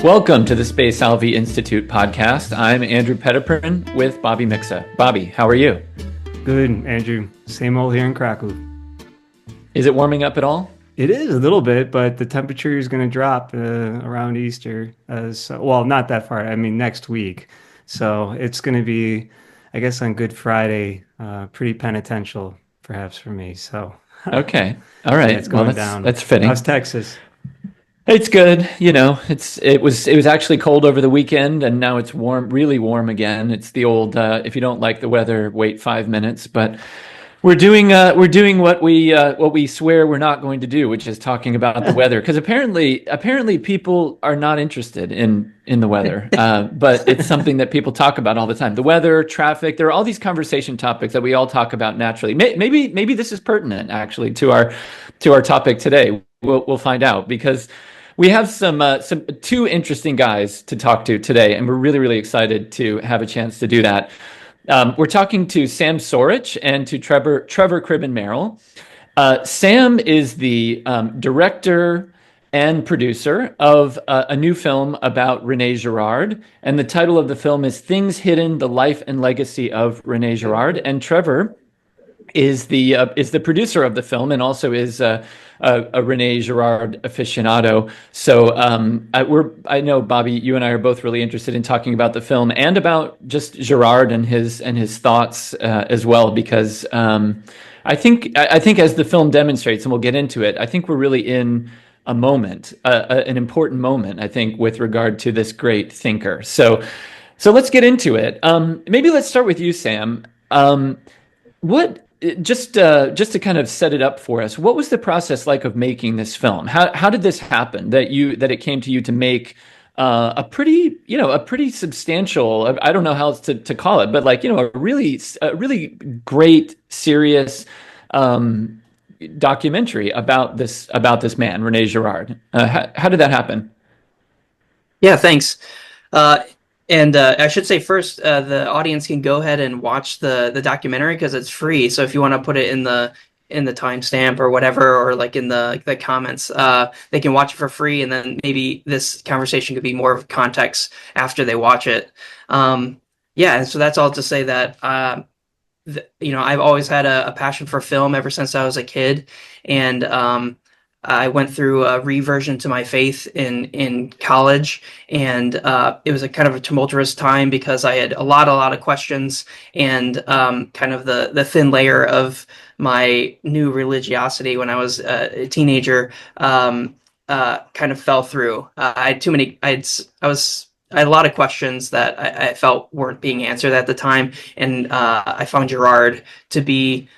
Welcome to the Spe Salvi Institute Podcast. I'm Andrew Petiprin with Bobby Mixa. Bobby, how are you? Good, Andrew. Same old here in Krakow. Is it warming up at all? It is a little bit, but the temperature is going to drop around Easter. Well, not that far. I mean, next week. So it's going to be, I guess, on Good Friday, pretty penitential, perhaps for me. So Okay. All right. yeah, it's going Well, down. that's fitting. How's Texas? It's good. It was actually cold over the weekend, and now it's warm, really warm again. It's the old if you don't like the weather, wait 5 minutes. But we're doing what we swear we're not going to do, which is talking about the weather, because apparently people are not interested in the weather, but it's something that people talk about all the time. The weather, traffic, there are all these conversation topics that we all talk about naturally. Maybe this is pertinent actually to our topic today. We'll find out, because we have some two interesting guys to talk to today, and we're really, really excited to have a chance to do that. We're talking to Sam Sorich and to Trevor Cribben Merrill. Sam is the director and producer of a new film about René Girard, and the title of the film is Things Hidden: The Life and Legacy of René Girard. And Trevor is the producer of the film, and also is a René Girard aficionado. So I know, Bobby, you and I are both really interested in talking about the film and about just Girard and his thoughts as well, because I think as the film demonstrates, and we'll get into it, I think we're really in a moment, an important moment, I think, with regard to this great thinker. So let's get into it. Maybe let's start with you, Sam. What just to kind of set it up for us, what was the process like of making this film? How did this happen that it came to you to make a pretty substantial, I don't know how else to call it, but a really great, serious documentary about this man, René Girard. How did that happen? Yeah, thanks. And I should say first, the audience can go ahead and watch the documentary because it's free. So if you want to put it in the timestamp or whatever, or like in the comments, they can watch it for free, and then maybe this conversation could be more of context after they watch it. Yeah, and so that's all to say that I've always had a passion for film ever since I was a kid, and I went through a reversion to my faith in college, and it was a kind of a tumultuous time because I had a lot of questions, and kind of the thin layer of my new religiosity when I was a teenager kind of fell through. I had too many. I had a lot of questions that I felt weren't being answered at the time, and I found Girard to be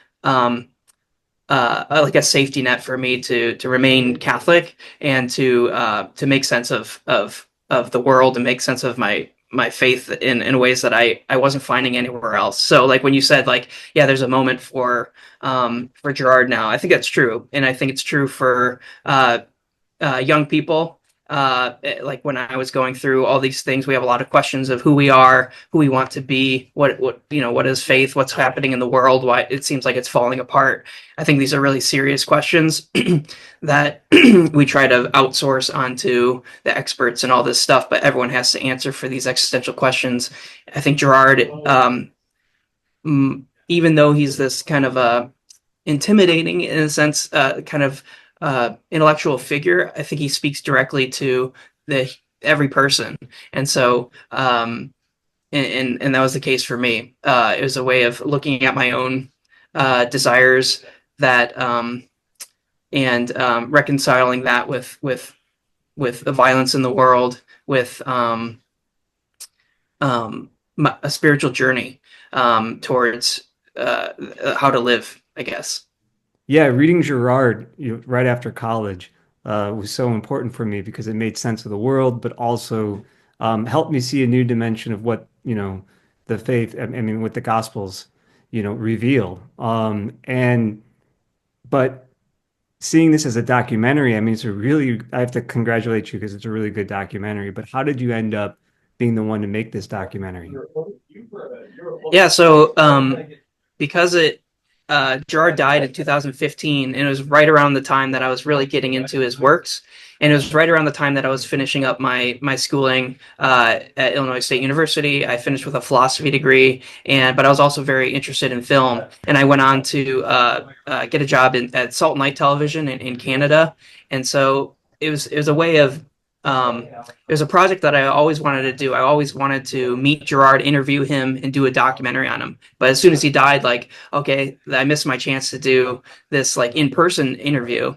like a safety net for me to remain Catholic and to make sense of the world and make sense of my faith in ways that I wasn't finding anywhere else. So like when you said yeah, there's a moment for Girard now, I think that's true, and I think it's true for young people. Like when I was going through all these things, we have a lot of questions of who we are, who we want to be, what is faith, what's happening in the world, why it seems like it's falling apart. I think these are really serious questions that we try to outsource onto the experts and all this stuff, but everyone has to answer for these existential questions. I think Girard, even though he's this kind of intimidating, in a sense, kind of intellectual figure, I think he speaks directly to every person, and so and that was the case for me. It was a way of looking at my own desires that and reconciling that with the violence in the world, with a spiritual journey towards how to live, I guess. Yeah, reading Girard right after college was so important for me because it made sense of the world, but also helped me see a new dimension of what, the faith, I mean, what the Gospels, reveal. But seeing this as a documentary, I mean, I have to congratulate you because it's a really good documentary, but how did you end up being the one to make this documentary? Yeah, so because Girard died in 2015, and it was right around the time that I was really getting into his works. And it was right around the time that I was finishing up my schooling at Illinois State University. I finished with a philosophy degree, but I was also very interested in film. And I went on to get a job at Salt and Light Television in Canada. And so it was a way of it was a project that I always wanted to do. I always wanted to meet Girard, interview him, and do a documentary on him. But as soon as he died, like, okay, I missed my chance to do this like in-person interview.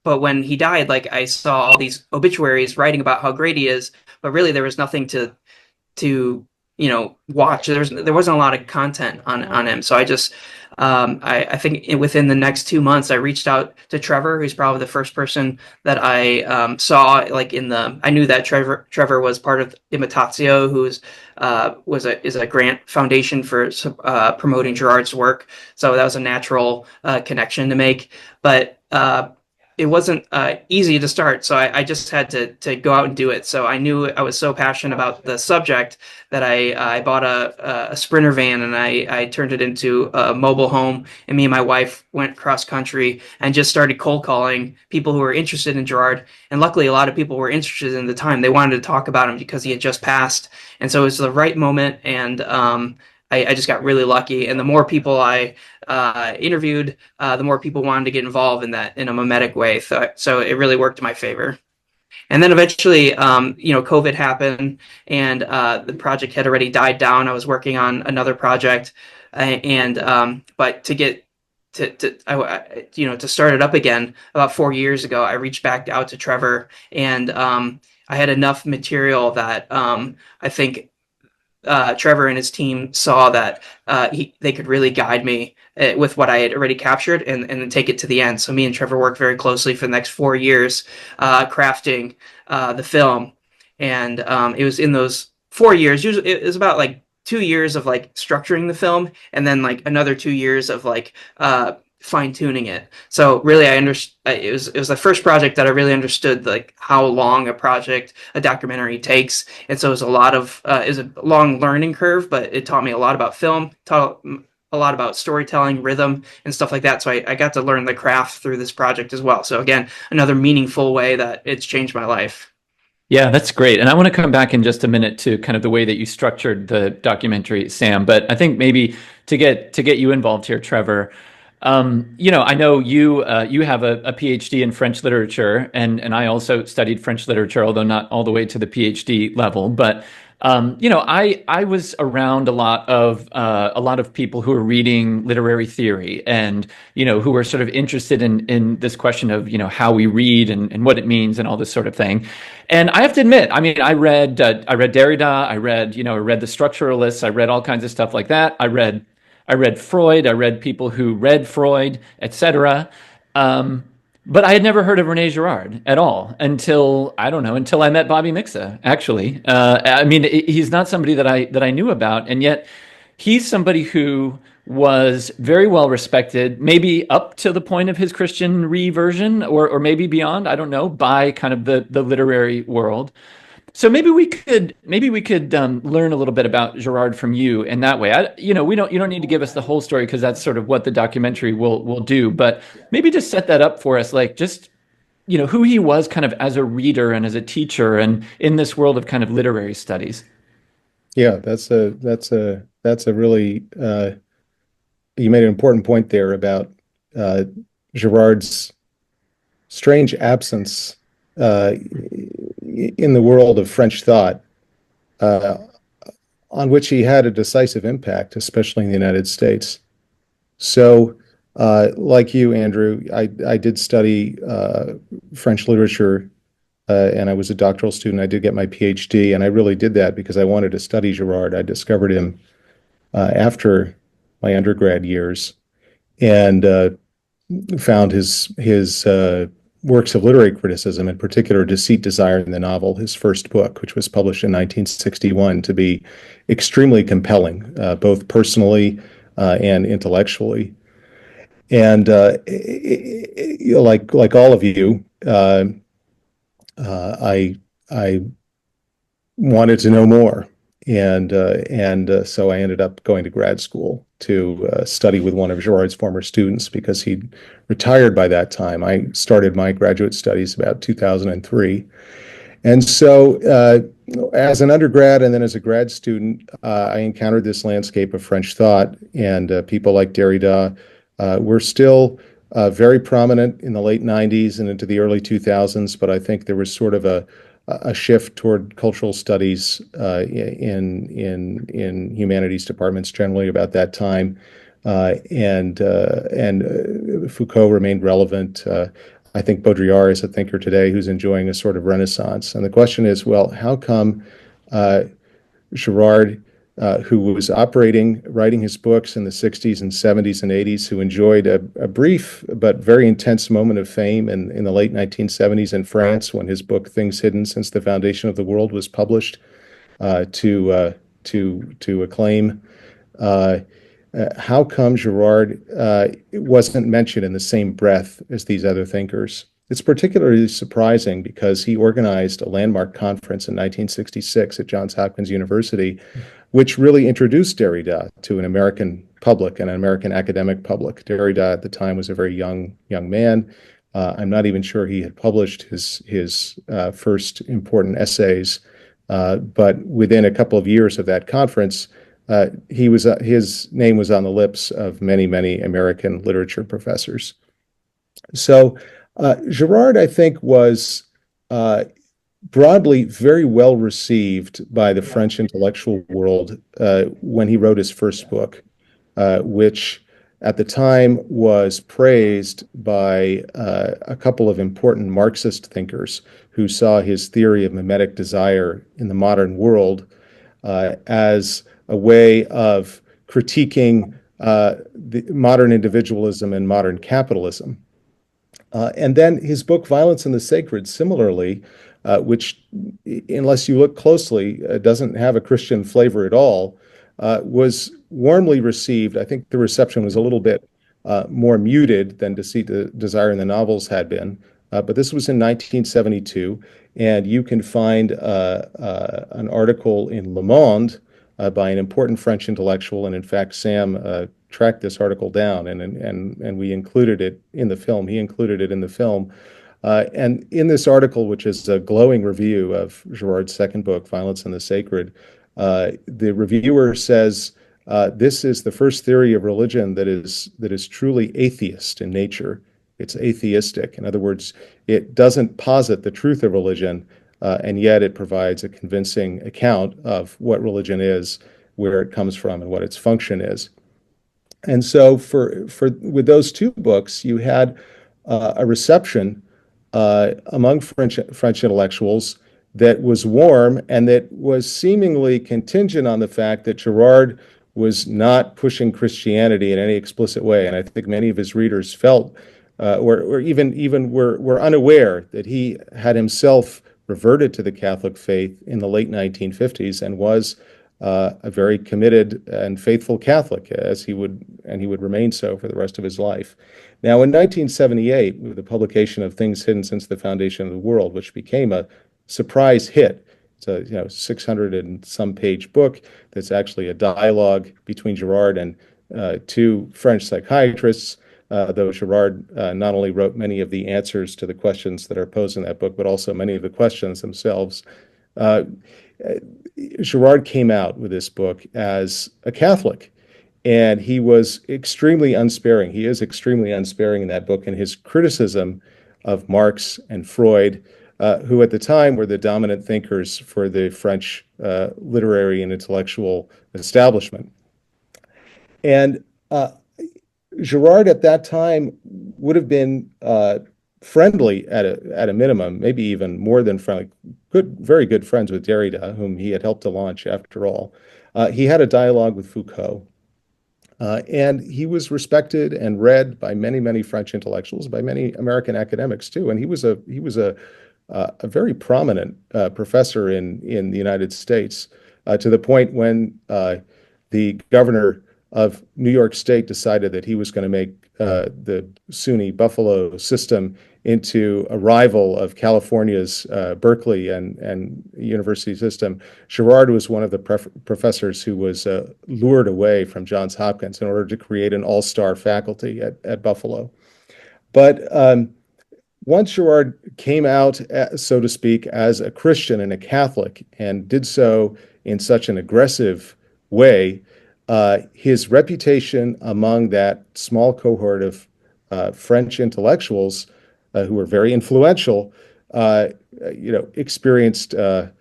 But when he died, like I saw all these obituaries writing about how great he is, but really there was nothing to watch. There wasn't a lot of content on him. So I think within the next 2 months, I reached out to Trevor, who's probably the first person that I saw. Like I knew that Trevor was part of Imitatio, who is a grant foundation for promoting Girard's work. So that was a natural connection to make. But it wasn't easy to start, so I just had to go out and do it. So I knew I was so passionate about the subject that I bought a Sprinter van, and I turned it into a mobile home, and me and my wife went cross country and just started cold calling people who were interested in Girard. And luckily, a lot of people were interested in the time. They wanted to talk about him because he had just passed, and so it was the right moment. And I just got really lucky, and the more people I interviewed, the more people wanted to get involved in that in a mimetic way. So it really worked in my favor. And then eventually, COVID happened, and the project had already died down. I was working on another project, but to get to start it up again about 4 years ago, I reached back out to Trevor, and I had enough material that I think Trevor and his team saw that they could really guide me with what I had already captured and then take it to the end. So me and Trevor worked very closely for the next 4 years crafting the film. And it was in those 4 years, usually it was about like 2 years of like structuring the film, and then like another 2 years of like fine tuning it. So really, it was the first project that I really understood like how long a documentary takes. And so it was it was a long learning curve, but it taught me a lot about film, taught a lot about storytelling, rhythm, and stuff like that. So I got to learn the craft through this project as well. So again, another meaningful way that it's changed my life. Yeah, that's great. And I want to come back in just a minute to kind of the way that you structured the documentary, Sam. But I think maybe to get you involved here, Trevor, I know you have a PhD in French literature, and I also studied French literature, although not all the way to the PhD level. But I was around a lot of people who are reading literary theory, and who are sort of interested in this question of how we read and what it means and all this sort of thing. And I have to admit, I mean, I read Derrida, I read the structuralists, I read all kinds of stuff like that. I read Freud, I read people who read Freud, etc. But I had never heard of René Girard at all until I met Bobby Mixa, actually. I mean, he's not somebody that I knew about, and yet he's somebody who was very well respected, maybe up to the point of his Christian reversion, or maybe beyond, I don't know, by kind of the literary world. So maybe we could learn a little bit about Girard from you in that way. You don't need to give us the whole story, because that's sort of what the documentary will do. But maybe just set that up for us, like just who he was kind of as a reader and as a teacher and in this world of kind of literary studies. Yeah, that's a really you made an important point there about Girard's strange absence in the world of French thought, on which he had a decisive impact, especially in the United States. So, like you, Andrew, I did study French literature, and I was a doctoral student. I did get my PhD, and I really did that because I wanted to study Girard. I discovered him after my undergrad years, and found his works of literary criticism, in particular Deceit, Desire, and the Novel, his first book, which was published in 1961, to be extremely compelling, both personally and intellectually. And like all of you, I wanted to know more. So I ended up going to grad school to study with one of Girard's former students because he'd retired by that time. I started my graduate studies about 2003. And so, as an undergrad and then as a grad student, I encountered this landscape of French thought, and people like Derrida were still very prominent in the late 90s and into the early 2000s, but I think there was sort of a shift toward cultural studies in humanities departments generally about that time, and Foucault remained relevant. I think Baudrillard is a thinker today who's enjoying a sort of renaissance. And the question is, well, how come Girard, who was writing his books in the 60s and 70s and 80s, who enjoyed a brief but very intense moment of fame in the late 1970s in France when his book Things Hidden Since the Foundation of the World was published to acclaim. How come Girard wasn't mentioned in the same breath as these other thinkers? It's particularly surprising because he organized a landmark conference in 1966 at Johns Hopkins University, which really introduced Derrida to an American public and an American academic public. Derrida at the time was a very young man. I'm not even sure he had published his first important essays, but within a couple of years of that conference, his name was on the lips of many, many American literature professors. So Girard, I think, was broadly very well received by the French intellectual world when he wrote his first book, which at the time was praised by a couple of important Marxist thinkers who saw his theory of mimetic desire in the modern world as a way of critiquing the modern individualism and modern capitalism. And then his book, Violence and the Sacred, similarly, which, unless you look closely, doesn't have a Christian flavor at all, was warmly received. I think the reception was a little bit more muted than Deceit, Desire in the novels had been. But this was in 1972, and you can find an article in Le Monde by an important French intellectual, and in fact, Sam tracked this article down, and we included it in the film. He included it in the film. And in this article, which is a glowing review of Girard's second book, Violence and the Sacred, the reviewer says, this is the first theory of religion that is truly atheist in nature. It's atheistic. In other words, it doesn't posit the truth of religion, and yet it provides a convincing account of what religion is, where it comes from, and what its function is. And so with those two books, you had a reception among French intellectuals that was warm and that was seemingly contingent on the fact that Girard was not pushing Christianity in any explicit way. And I think many of his readers felt, or even were unaware that he had himself reverted to the Catholic faith in the late 1950s and was a very committed and faithful Catholic, as he would remain so for the rest of his life. Now, in 1978, with the publication of Things Hidden Since the Foundation of the World, which became a surprise hit, it's a 600 and some page book that's actually a dialogue between Girard and two French psychiatrists, though Girard not only wrote many of the answers to the questions that are posed in that book, but also many of the questions themselves. Girard came out with this book as a Catholic, and he was extremely unsparing. He is extremely unsparing in that book in his criticism of Marx and Freud, who at the time were the dominant thinkers for the French literary and intellectual establishment. And Girard at that time would have been friendly at a minimum, maybe even more than friendly, very good friends with Derrida, whom he had helped to launch after all. He had a dialogue with Foucault, and he was respected and read by many, many French intellectuals, by many American academics too. And he was a very prominent professor in the United States, to the point when the governor of New York State decided that he was going to make the SUNY Buffalo system into a rival of California's Berkeley and university system, Girard was one of the professors who was lured away from Johns Hopkins in order to create an all-star faculty at Buffalo. But once Girard came out, so to speak, as a Christian and a Catholic, and did so in such an aggressive way, his reputation among that small cohort of French intellectuals who were very influential, experienced a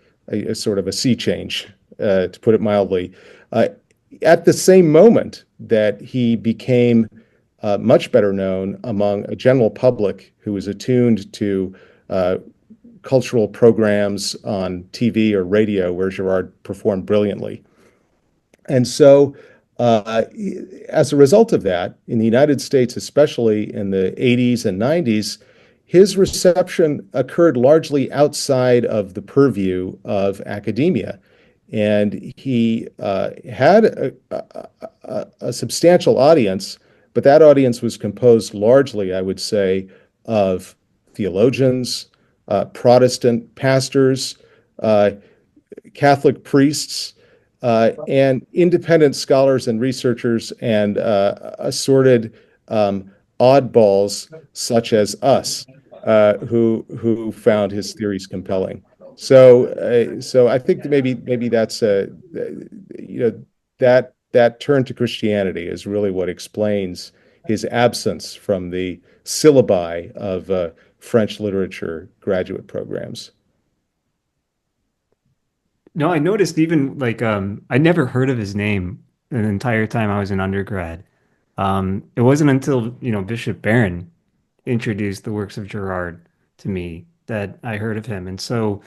sort of a sea change, to put it mildly. At the same moment that he became much better known among a general public who was attuned to cultural programs on TV or radio where Girard performed brilliantly. And so as a result of that, in the United States, especially in the 80s and 90s, his reception occurred largely outside of the purview of academia. And he had a substantial audience, but that audience was composed largely, I would say, of theologians, Protestant pastors, Catholic priests, and independent scholars and researchers, and assorted oddballs such as us, who found his theories compelling. So I think maybe that's that turn to Christianity is really what explains his absence from the syllabi of French literature graduate programs. No, I noticed even like I never heard of his name the entire time I was in undergrad. It wasn't until Bishop Barron introduced the works of Girard to me that I heard of him. And so,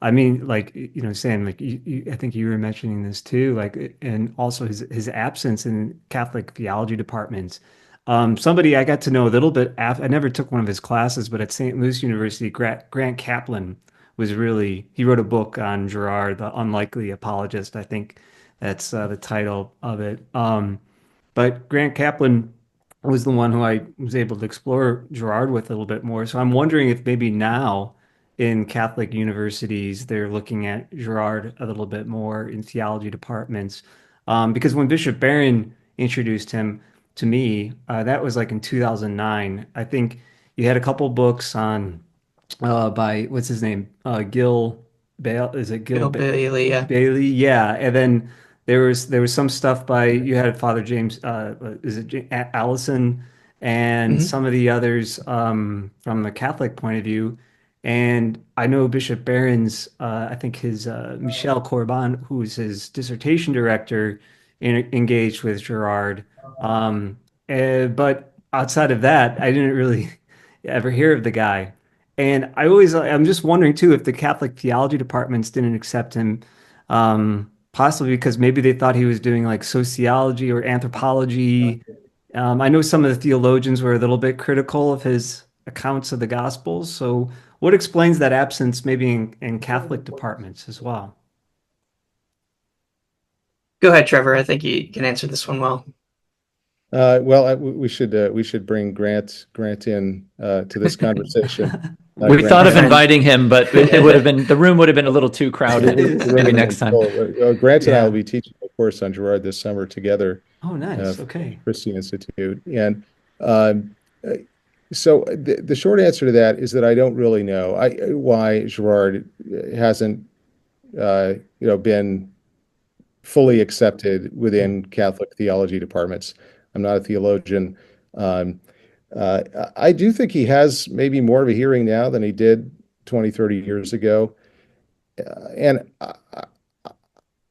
I mean, like Sam, like I think you were mentioning this too, like, and also his absence in Catholic theology departments. Somebody I got to know a little bit after, I never took one of his classes, but at St. Louis University, Grant Kaplan he wrote a book on Girard, The Unlikely Apologist. I think that's the title of it. But Grant Kaplan was the one who I was able to explore Girard with a little bit more. So I'm wondering if maybe now in Catholic universities, they're looking at Girard a little bit more in theology departments. Because when Bishop Barron introduced him to me, that was like in 2009. I think you had a couple books on by what's his name? Gil Bale. Is it Gil Bailey? Yeah. Bailey? Yeah. And then there was some stuff by you had Father James. Is it Allison and some of the others from the Catholic point of view. And I know Bishop Barron's. I think his Michel Corbin, who is his dissertation director, engaged with Girard. But outside of that, I didn't really ever hear of the guy. And I'm just wondering too if the Catholic theology departments didn't accept him, possibly because maybe they thought he was doing like sociology or anthropology. I know some of the theologians were a little bit critical of his accounts of the Gospels. So, what explains that absence maybe in Catholic departments as well? Go ahead, Trevor. I think you can answer this one well. We should bring Grant in to this conversation. We thought of inviting him, but the room would have been a little too crowded. Maybe next time. Grant and I will be teaching a course on Girard this summer together. Oh, nice. Okay. Christie Institute, and so the short answer to that is that I don't really know why Girard hasn't been fully accepted within Catholic theology departments. I'm not a theologian. I do think he has maybe more of a hearing now than he did 20, 30 years ago. And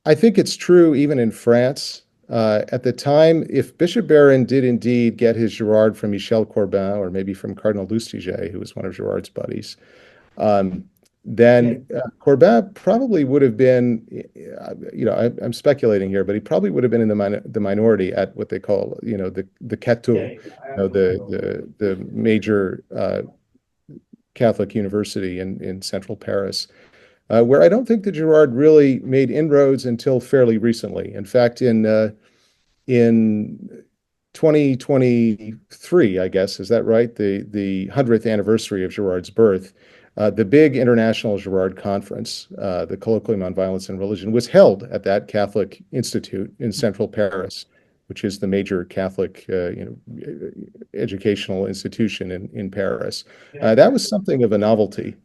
I think it's true even in France. At the time, if Bishop Barron did indeed get his Girard from Michel Corbin or maybe from Cardinal Lustiger, who was one of Girard's buddies, then Corbin probably would have been, I'm speculating here, but he probably would have been in the minority at what they call, the Cateau, the major Catholic university in central Paris, where I don't think that Girard really made inroads until fairly recently. In fact, in 2023, I guess, is that right? The 100th anniversary of Girard's birth. The big International Girard Conference, the Colloquium on Violence and Religion, was held at that Catholic Institute in central Paris, which is the major Catholic educational institution in Paris. That was something of a novelty.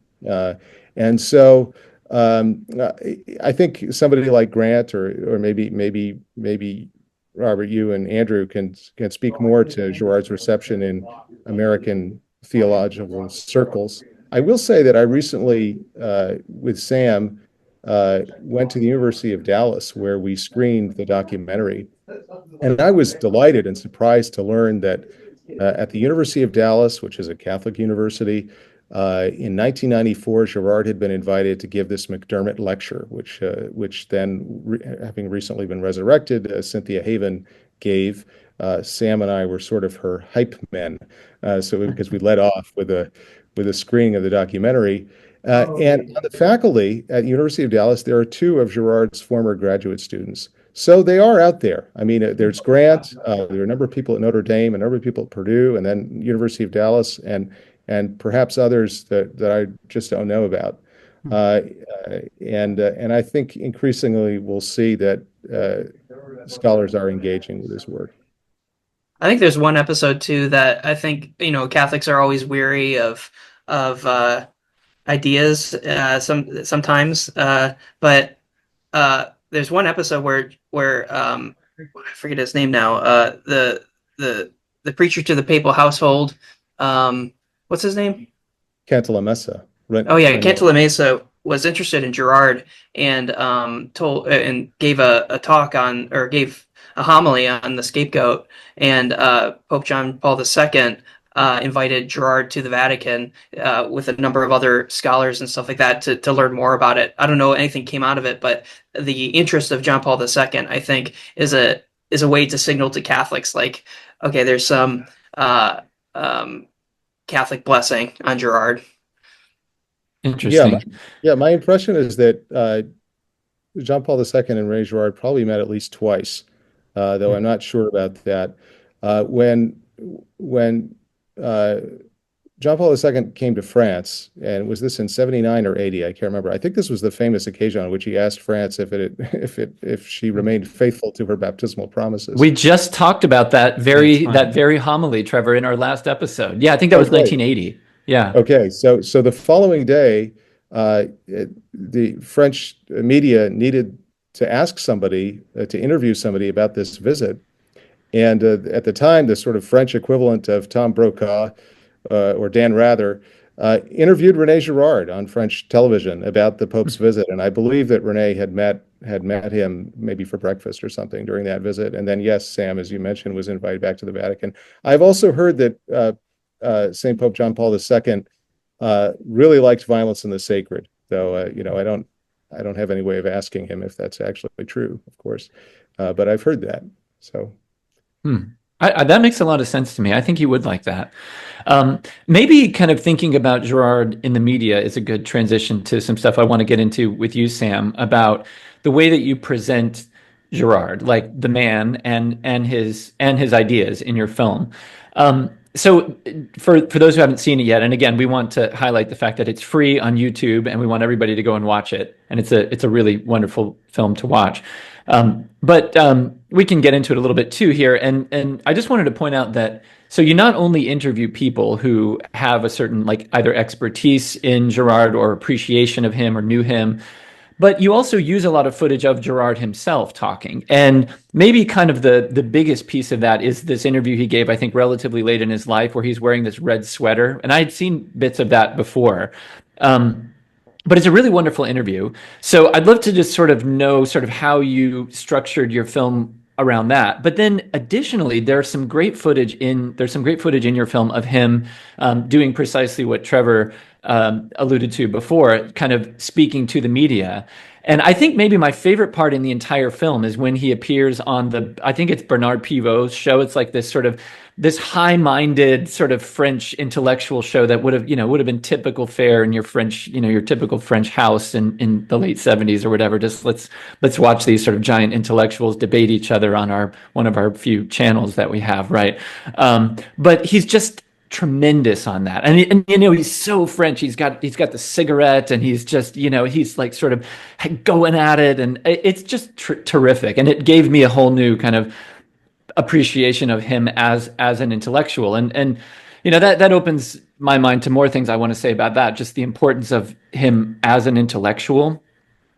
And so I think somebody like Grant or maybe Robert, you and Andrew can speak more to Girard's reception in American theological circles. I will say that I recently, with Sam, went to the University of Dallas where we screened the documentary. And I was delighted and surprised to learn that at the University of Dallas, which is a Catholic university, in 1994, Girard had been invited to give this McDermott lecture, which then, having recently been resurrected, Cynthia Haven gave. Sam and I were sort of her hype men, because we led off with a screening of the documentary. And on the faculty at University of Dallas, there are two of Girard's former graduate students. So they are out there. I mean, there's Grant, there are a number of people at Notre Dame, a number of people at Purdue, and then University of Dallas, and perhaps others that I just don't know about. And I think increasingly we'll see that scholars are engaging with his work. I think there's one episode too that I think Catholics are always weary of ideas sometimes, but there's one episode where I forget his name now. The preacher to the papal household. What's his name? Cantalamessa. Cantalamessa was interested in Girard and gave a talk gave a homily on the scapegoat, and Pope John Paul II invited Girard to the Vatican with a number of other scholars and stuff like that to learn more about it. I don't know anything came out of it, but the interest of John Paul II, I think, is a way to signal to Catholics, like, okay, there's some Catholic blessing on Girard. Interesting. Yeah, my impression is that John Paul II and René Girard probably met at least twice, though I'm not sure about that. When John Paul II came to France, and was this in 79 or 80? I can't remember. I think this was the famous occasion on which he asked France if she remained faithful to her baptismal promises. We just talked about that very homily, Trevor, in our last episode. Yeah, I think that was 1980. Yeah. Okay, so the following day, the French media needed to ask somebody to interview somebody about this visit, and at the time, the sort of French equivalent of Tom Brokaw or Dan Rather interviewed René Girard on French television about the Pope's visit, and I believe that René had met him maybe for breakfast or something during that visit, and then yes, Sam, as you mentioned, was invited back to the Vatican. I've also heard that St. Pope John Paul II really liked violence in the sacred, though I don't have any way of asking him if that's actually true, of course, but I've heard that. So. That makes a lot of sense to me. I think he would like that. Maybe kind of thinking about Girard in the media is a good transition to some stuff I want to get into with you, Sam, about the way that you present Girard, like the man and his ideas in your film. So for those who haven't seen it yet, and again, we want to highlight the fact that it's free on YouTube, and we want everybody to go and watch it. And it's a really wonderful film to watch. But we can get into it a little bit too here. And I just wanted to point out that, so you not only interview people who have a certain, like, either expertise in Girard or appreciation of him or knew him, but you also use a lot of footage of Girard himself talking. And maybe kind of the biggest piece of that is this interview he gave, I think, relatively late in his life, where he's wearing this red sweater. And I had seen bits of that before. But it's a really wonderful interview. So I'd love to just sort of know sort of how you structured your film around that. But then additionally, there's some great footage in your film of him doing precisely what Trevor alluded to before, kind of speaking to the media. And I think maybe my favorite part in the entire film is when he appears on I think it's Bernard Pivot's show. It's like this sort of this high-minded sort of French intellectual show that would have been typical fare in your French, your typical French house in the late 70s or whatever. Just let's watch these sort of giant intellectuals debate each other on one of our few channels that we have, right? But he's just tremendous on that, and he's so French. He's got the cigarette, and he's just he's like sort of going at it, and it's just terrific. And it gave me a whole new kind of appreciation of him as an intellectual, and that opens my mind to more things I want to say about that. Just the importance of him as an intellectual,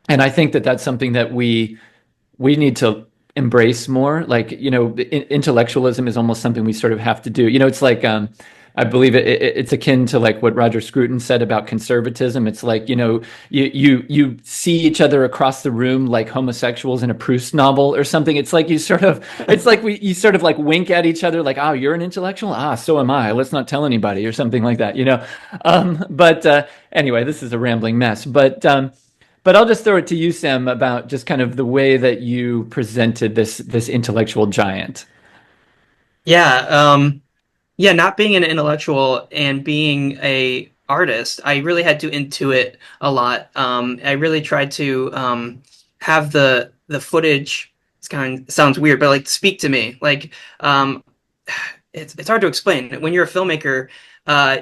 and I think that that's something that we need to embrace more. Like intellectualism is almost something we sort of have to do. It's like I believe it's akin to like what Roger Scruton said about conservatism. It's like, you see each other across the room like homosexuals in a Proust novel or something. It's like you sort of like wink at each other like, oh, you're an intellectual? Ah, so am I. Let's not tell anybody or something like that, But anyway, this is a rambling mess. But I'll just throw it to you, Sam, about just kind of the way that you presented this intellectual giant. Yeah. Yeah, not being an intellectual and being a artist, I really had to intuit a lot. I really tried to have the footage. Sounds weird, but like speak to me. Like it's hard to explain. When you're a filmmaker,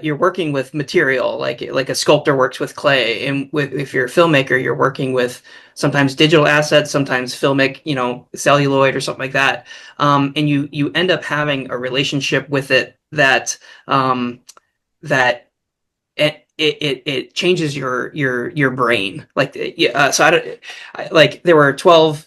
you're working with material, like a sculptor works with clay, and if you're a filmmaker, you're working with sometimes digital assets, sometimes filmic, celluloid or something like that. And you end up having a relationship with it that it changes your brain. Like so like there were 12,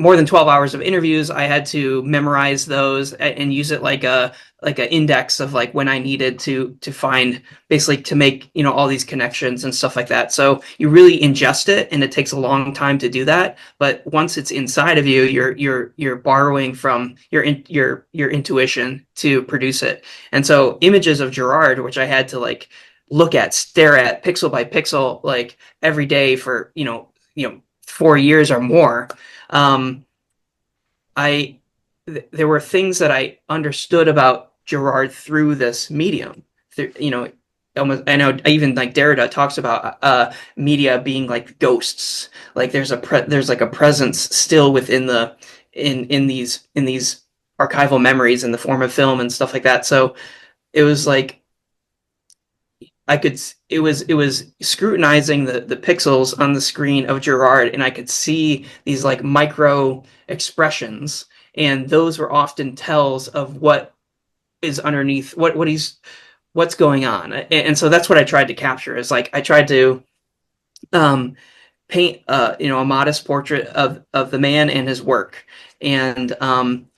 more than 12 hours of interviews. I had to memorize those and use it like an index of like when I needed to find, basically to make, all these connections and stuff like that. So you really ingest it, and it takes a long time to do that. But once it's inside of you, you're borrowing from your intuition to produce it. And so images of Girard, which I had to like look at, stare at pixel by pixel, like every day for, 4 years or more. There were things that I understood about Girard through this medium. Almost, I know even like Derrida talks about media being like ghosts. Like there's like a presence still within in these archival memories in the form of film and stuff like that. So it was like it was scrutinizing the pixels on the screen of Girard, and I could see these like micro expressions, and those were often tells of what is underneath, what's going on. And so that's what I tried to capture, is like I tried to paint a modest portrait of the man and his work, and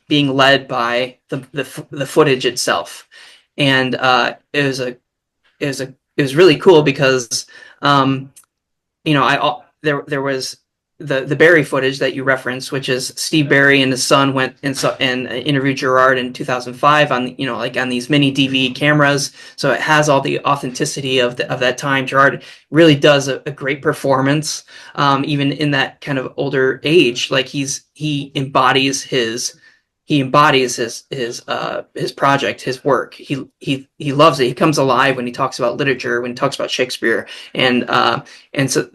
being led by the footage itself. And it was really cool because there was the Barry footage that you referenced, which is Steve Barry and his son went and interviewed Girard in 2005 on on these mini DV cameras. So it has all the authenticity of that time. Girard really does a great performance, even in that kind of older age. Like he embodies his project, his work. He loves it. He comes alive when he talks about literature, when he talks about Shakespeare, and so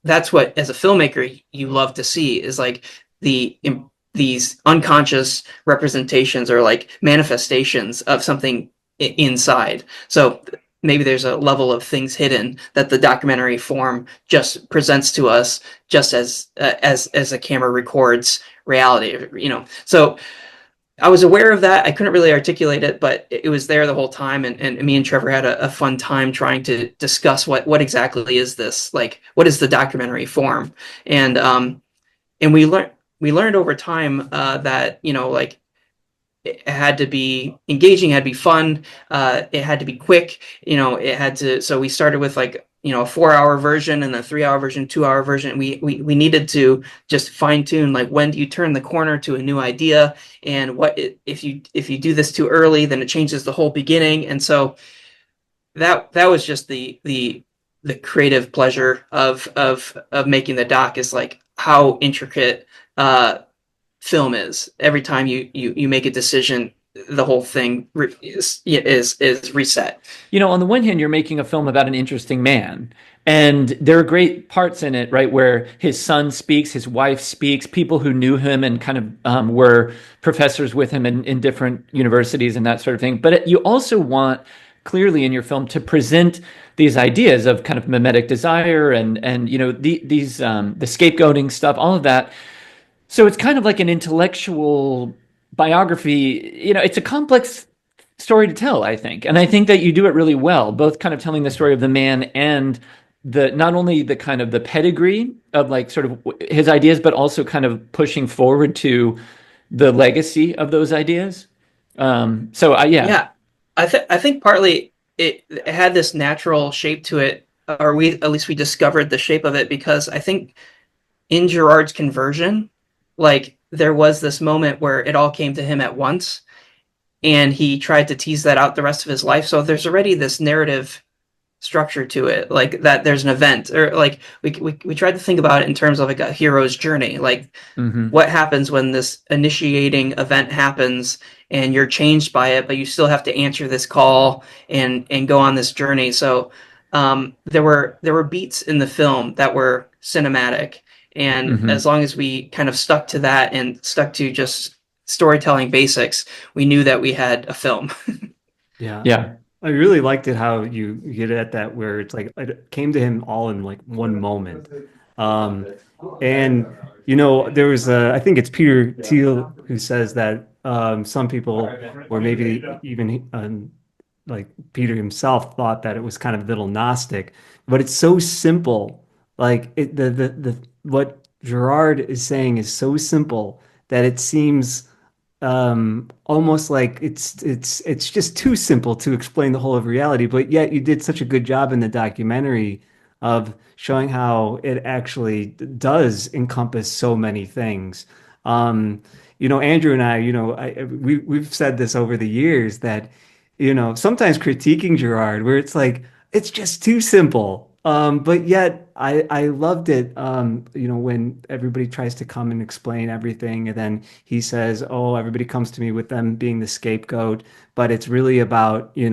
that's what, as a filmmaker, you love to see, is like these unconscious representations or like manifestations of something inside. So maybe there's a level of things hidden that the documentary form just presents to us, just as a camera records reality. So I was aware of that. I couldn't really articulate it, but it was there the whole time. And me and Trevor had a fun time trying to discuss what exactly is this, like, what is the documentary form? And we learned over time that, like, it had to be engaging, it had to be fun, it had to be quick, so we started with like, a 4-hour version and a 3-hour version, 2-hour version. We needed to just fine tune, like, when do you turn the corner to a new idea, and what if you do this too early, then it changes the whole beginning. And so that was just the the creative pleasure of making the doc is like how intricate film is. Every time you make a decision, the whole thing is reset. On the one hand, you're making a film about an interesting man, and there are great parts in it, right, where his son speaks, his wife speaks, people who knew him and kind of were professors with him in different universities and that sort of thing. But you also want clearly in your film to present these ideas of kind of mimetic desire and these the scapegoating stuff, all of that. So it's kind of like an intellectual biography. It's a complex story to tell, I think. And I think that you do it really well, both kind of telling the story of the man and not only the kind of the pedigree of like sort of his ideas, but also kind of pushing forward to the legacy of those ideas. Yeah, I think partly it had this natural shape to it, or at least we discovered the shape of it because I think in Girard's conversion, like there was this moment where it all came to him at once, and he tried to tease that out the rest of his life. So there's already this narrative structure to it, like that there's an event, or like we tried to think about it in terms of like a hero's journey, like what happens when this initiating event happens and you're changed by it, but you still have to answer this call and go on this journey. So there were beats in the film that were cinematic, and as long as we kind of stuck to that and stuck to just storytelling basics, we knew that we had a film. Yeah. I really liked it how you get at that where it's like it came to him all in like one moment. And there was I think it's Peter Thiel who says that some people, or maybe even like Peter himself, thought that it was kind of a little Gnostic, but it's so simple. Like the what Girard is saying is so simple that it seems almost like it's just too simple to explain the whole of reality, but yet you did such a good job in the documentary of showing how it actually does encompass so many things. Andrew and I, we've said this over the years that, sometimes critiquing Girard, where it's like, it's just too simple. But yet I loved it, when everybody tries to come and explain everything, and then he says, oh, everybody comes to me with them being the scapegoat, but it's really about, you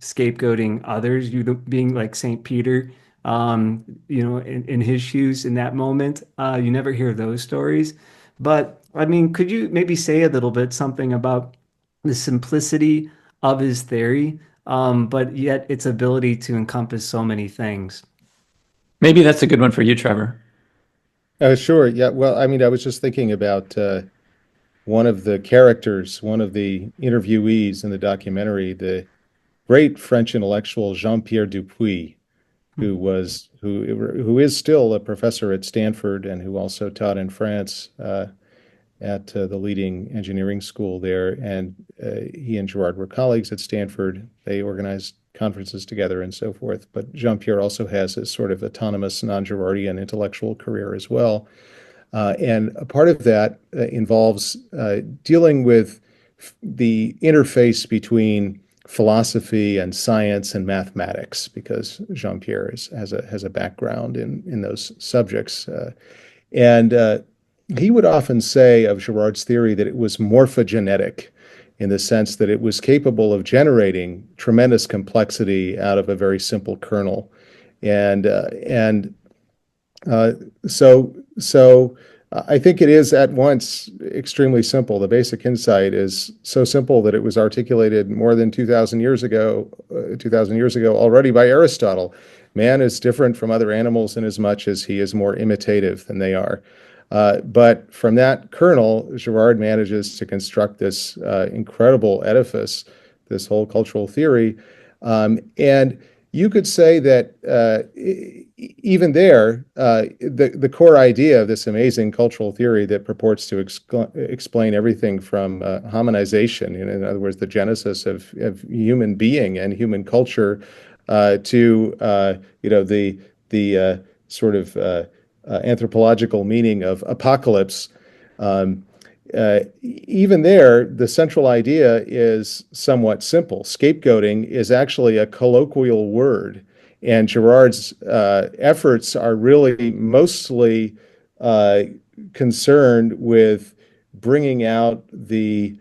scapegoating others, you being like St. Peter, in his shoes in that moment. You never hear those stories. But I mean, could you maybe say a little bit something about the simplicity of his theory? But yet its ability to encompass so many things. Maybe that's a good one for you, Trevor. Sure. Yeah. Well, I mean, I was just thinking about one of the characters, one of the interviewees in the documentary, the great French intellectual Jean-Pierre Dupuy, who is still a professor at Stanford and who also taught in France at the leading engineering school there. And he and Girard were colleagues at Stanford. They organized conferences together and so forth. But Jean-Pierre also has a sort of autonomous, non-Girardian intellectual career as well. And a part of that involves dealing with the interface between philosophy and science and mathematics, because Jean-Pierre has a background in those subjects. And he would often say of Girard's theory that it was morphogenetic, in the sense that it was capable of generating tremendous complexity out of a very simple kernel. So I think it is at once extremely simple. The basic insight is so simple that it was articulated more than 2,000 years ago already by Aristotle. Man is different from other animals in as much as he is more imitative than they are. But from that kernel, Girard manages to construct this incredible edifice, this whole cultural theory. And you could say that even there, the core idea of this amazing cultural theory that purports to explain everything from hominization, in other words, the genesis of human being and human culture, to the sort of anthropological meaning of apocalypse. Even there, the central idea is somewhat simple. Scapegoating is actually a colloquial word, And Girard's efforts are really mostly concerned with bringing out the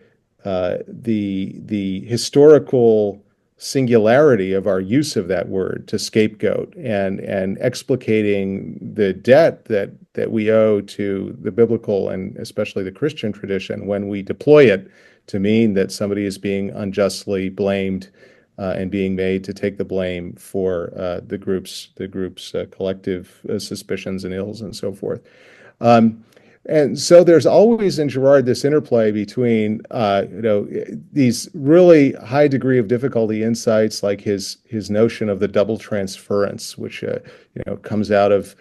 historical singularity of our use of that word to scapegoat, and explicating the debt that we owe to the biblical and especially the Christian tradition when we deploy it to mean that somebody is being unjustly blamed and being made to take the blame for the group's collective suspicions and ills and so forth. And so there's always in Girard this interplay between these really high degree of difficulty insights, like his notion of the double transference, which comes out of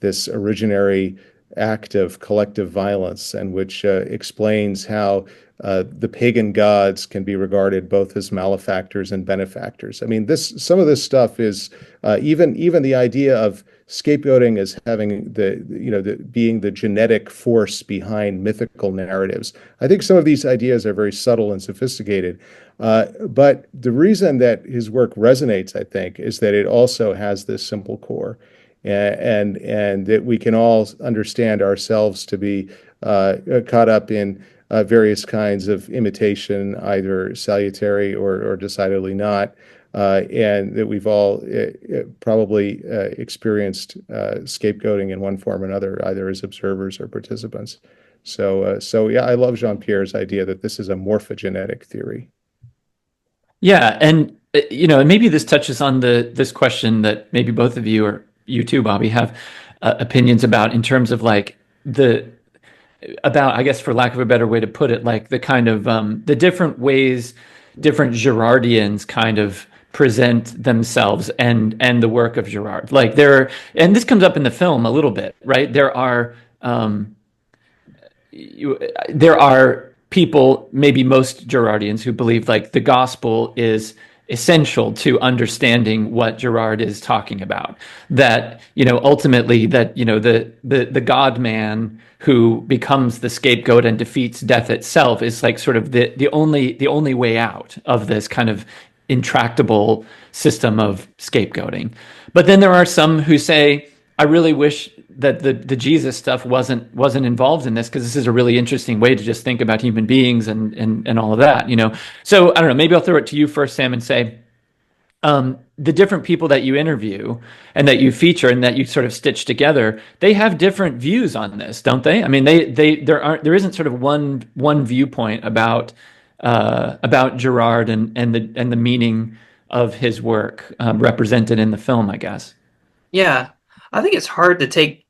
this originary act of collective violence, and which explains how the pagan gods can be regarded both as malefactors and benefactors. I mean, some of this stuff is even the idea of scapegoating as having being the genetic force behind mythical narratives. I think some of these ideas are very subtle and sophisticated, but the reason that his work resonates, I think, is that it also has this simple core, and that we can all understand ourselves to be caught up in various kinds of imitation, either salutary or decidedly not. And that we've all probably experienced scapegoating in one form or another, either as observers or participants. So yeah, I love Jean-Pierre's idea that this is a morphogenetic theory. Yeah, and and maybe this touches on this question that maybe both of you, or you too, Bobby, have opinions about, in terms of like about, I guess, for lack of a better way to put it, like the kind of the different ways different Girardians kind of present themselves and the work of Girard. Like and this comes up in the film a little bit, right? There are people, maybe most Girardians, who believe like the gospel is essential to understanding what Girard is talking about. That ultimately that the God man who becomes the scapegoat and defeats death itself is like sort of the only way out of this kind of intractable system of scapegoating. But then there are some who say, I really wish that the Jesus stuff wasn't involved in this, because this is a really interesting way to just think about human beings and all of that, So I don't know, maybe I'll throw it to you first, Sam, and say, the different people that you interview and that you feature and that you sort of stitch together, they have different views on this, don't they? I mean, there isn't sort of one viewpoint about Girard and the meaning of his work represented in the film, I guess. Yeah, I think it's hard to take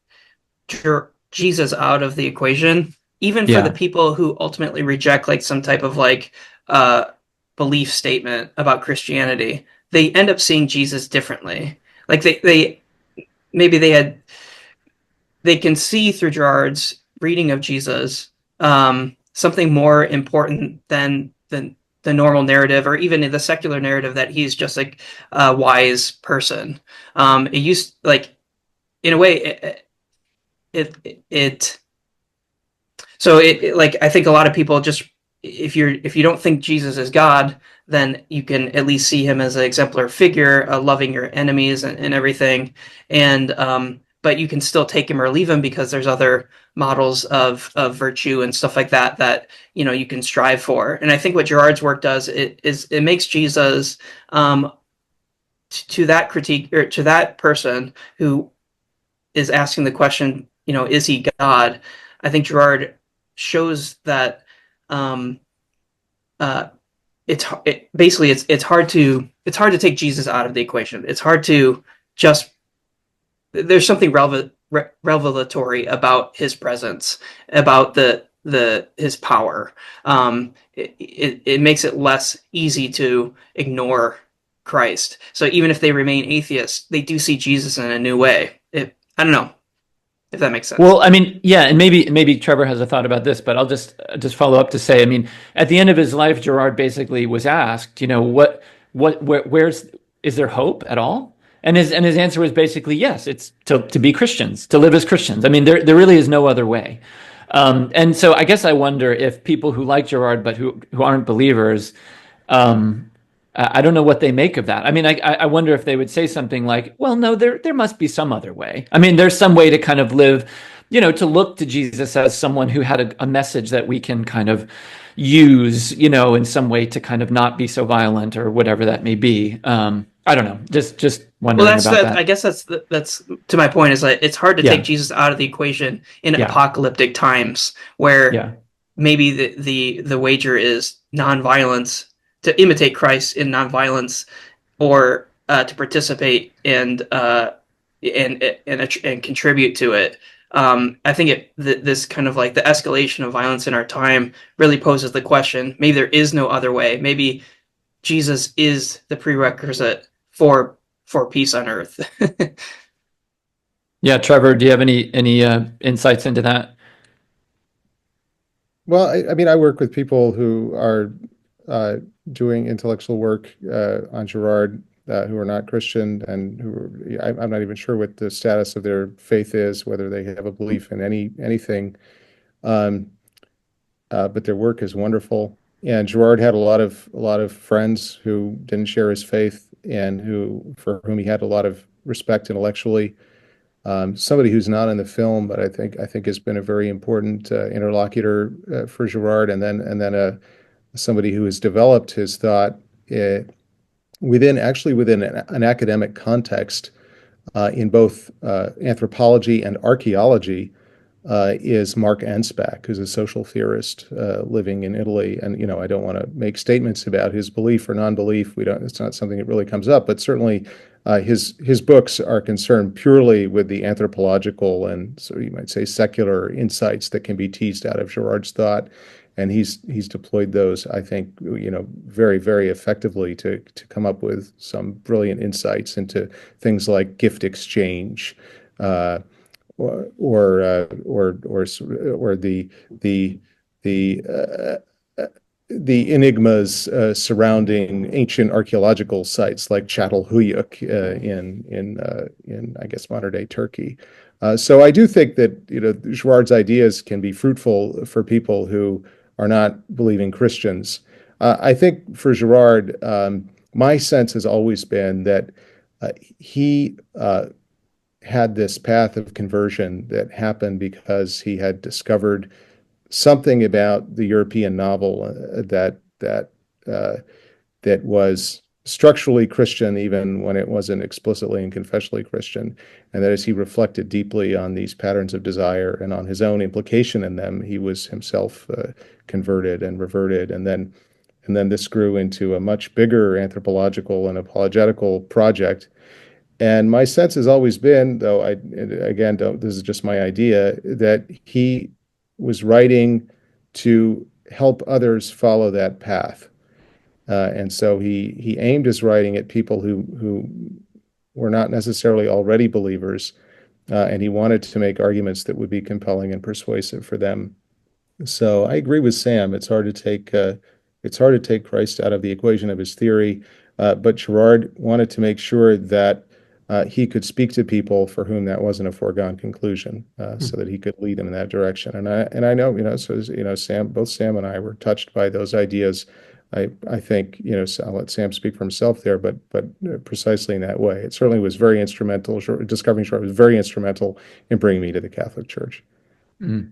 Jesus out of the equation, even for the people who ultimately reject like some type of like belief statement about Christianity. They end up seeing Jesus differently. Like they can see through Girard's reading of Jesus something more important than the normal narrative, or even in the secular narrative, that he's just like a wise person. It used, like, in a way, so like, I think a lot of people just, if you don't think Jesus is God, then you can at least see him as an exemplar figure, loving your enemies and everything. And but you can still take him or leave him, because there's other models of virtue and stuff like that you can strive for. And I think what Girard's work does it makes Jesus to that critique, or to that person who is asking the question, is he God? I think Girard shows that it's hard to take Jesus out of the equation. It's hard to just, there's something revelatory about his presence, about his power. It makes it less easy to ignore Christ. So even if they remain atheists, they do see Jesus in a new way. I don't know if that makes sense. Well, I mean, yeah, and maybe Trevor has a thought about this, but I'll just follow up to say, I mean, at the end of his life, Girard basically was asked, where's, is there hope at all? And his answer was basically yes. It's to be Christians, to live as Christians. I mean, there really is no other way. And so I guess I wonder if people who like Girard but who aren't believers, I don't know what they make of that. I mean, I wonder if they would say something like, well, no, there must be some other way. I mean, there's some way to kind of live, to look to Jesus as someone who had a message that we can kind of use, in some way to kind of not be so violent or whatever that may be. I don't know. Just Well, wondering that's about that. I that. guess that's to my point is that it's hard to take Yeah. Jesus out of the equation in Yeah. apocalyptic times where Yeah. maybe the wager is nonviolence to imitate Christ in nonviolence or to participate and contribute to it. I think this kind of like the escalation of violence in our time really poses the question. Maybe there is no other way. Maybe Jesus is the prerequisite for peace on earth. Yeah. Trevor, do you have any insights into that? Well, I mean, I work with people who are doing intellectual work on Girard who are not Christian and I'm not even sure what the status of their faith is, whether they have a belief in anything. Um, but their work is wonderful. And Girard had a lot of friends who didn't share his faith and for whom he had a lot of respect intellectually. Somebody who's not in the film, but I think has been a very important interlocutor for Girard, and then somebody who has developed his thought uh, within an academic context in both anthropology and archaeology is Mark Anspach, who's a social theorist living in Italy. And I don't want to make statements about his belief or non-belief. We don't. It's not something that really comes up. But certainly, his books are concerned purely with the anthropological and, so you might say, secular insights that can be teased out of Girard's thought. And he's deployed those, I think, very, very effectively to come up with some brilliant insights into things like gift exchange. Or the enigmas surrounding ancient archaeological sites like Çatalhöyük in I guess modern day Turkey. So I do think that Girard's ideas can be fruitful for people who are not believing Christians. I think for Girard, my sense has always been that he had this path of conversion that happened because he had discovered something about the European novel that was structurally Christian, even when it wasn't explicitly and confessionally Christian, and that as he reflected deeply on these patterns of desire and on his own implication in them, he was himself converted and reverted, and then this grew into a much bigger anthropological and apologetical project. And my sense has always been, though again, this is just my idea, that he was writing to help others follow that path. And so he aimed his writing at people who were not necessarily already believers, and he wanted to make arguments that would be compelling and persuasive for them. So I agree with Sam. It's hard to take Christ out of the equation of his theory, but Girard wanted to make sure that he could speak to people for whom that wasn't a foregone conclusion, so that he could lead them in that direction. And I know, both Sam and I were touched by those ideas. I think, so I'll let Sam speak for himself there, but precisely in that way. It certainly was very instrumental. Discovering Girard was very instrumental in bringing me to the Catholic Church. Mm.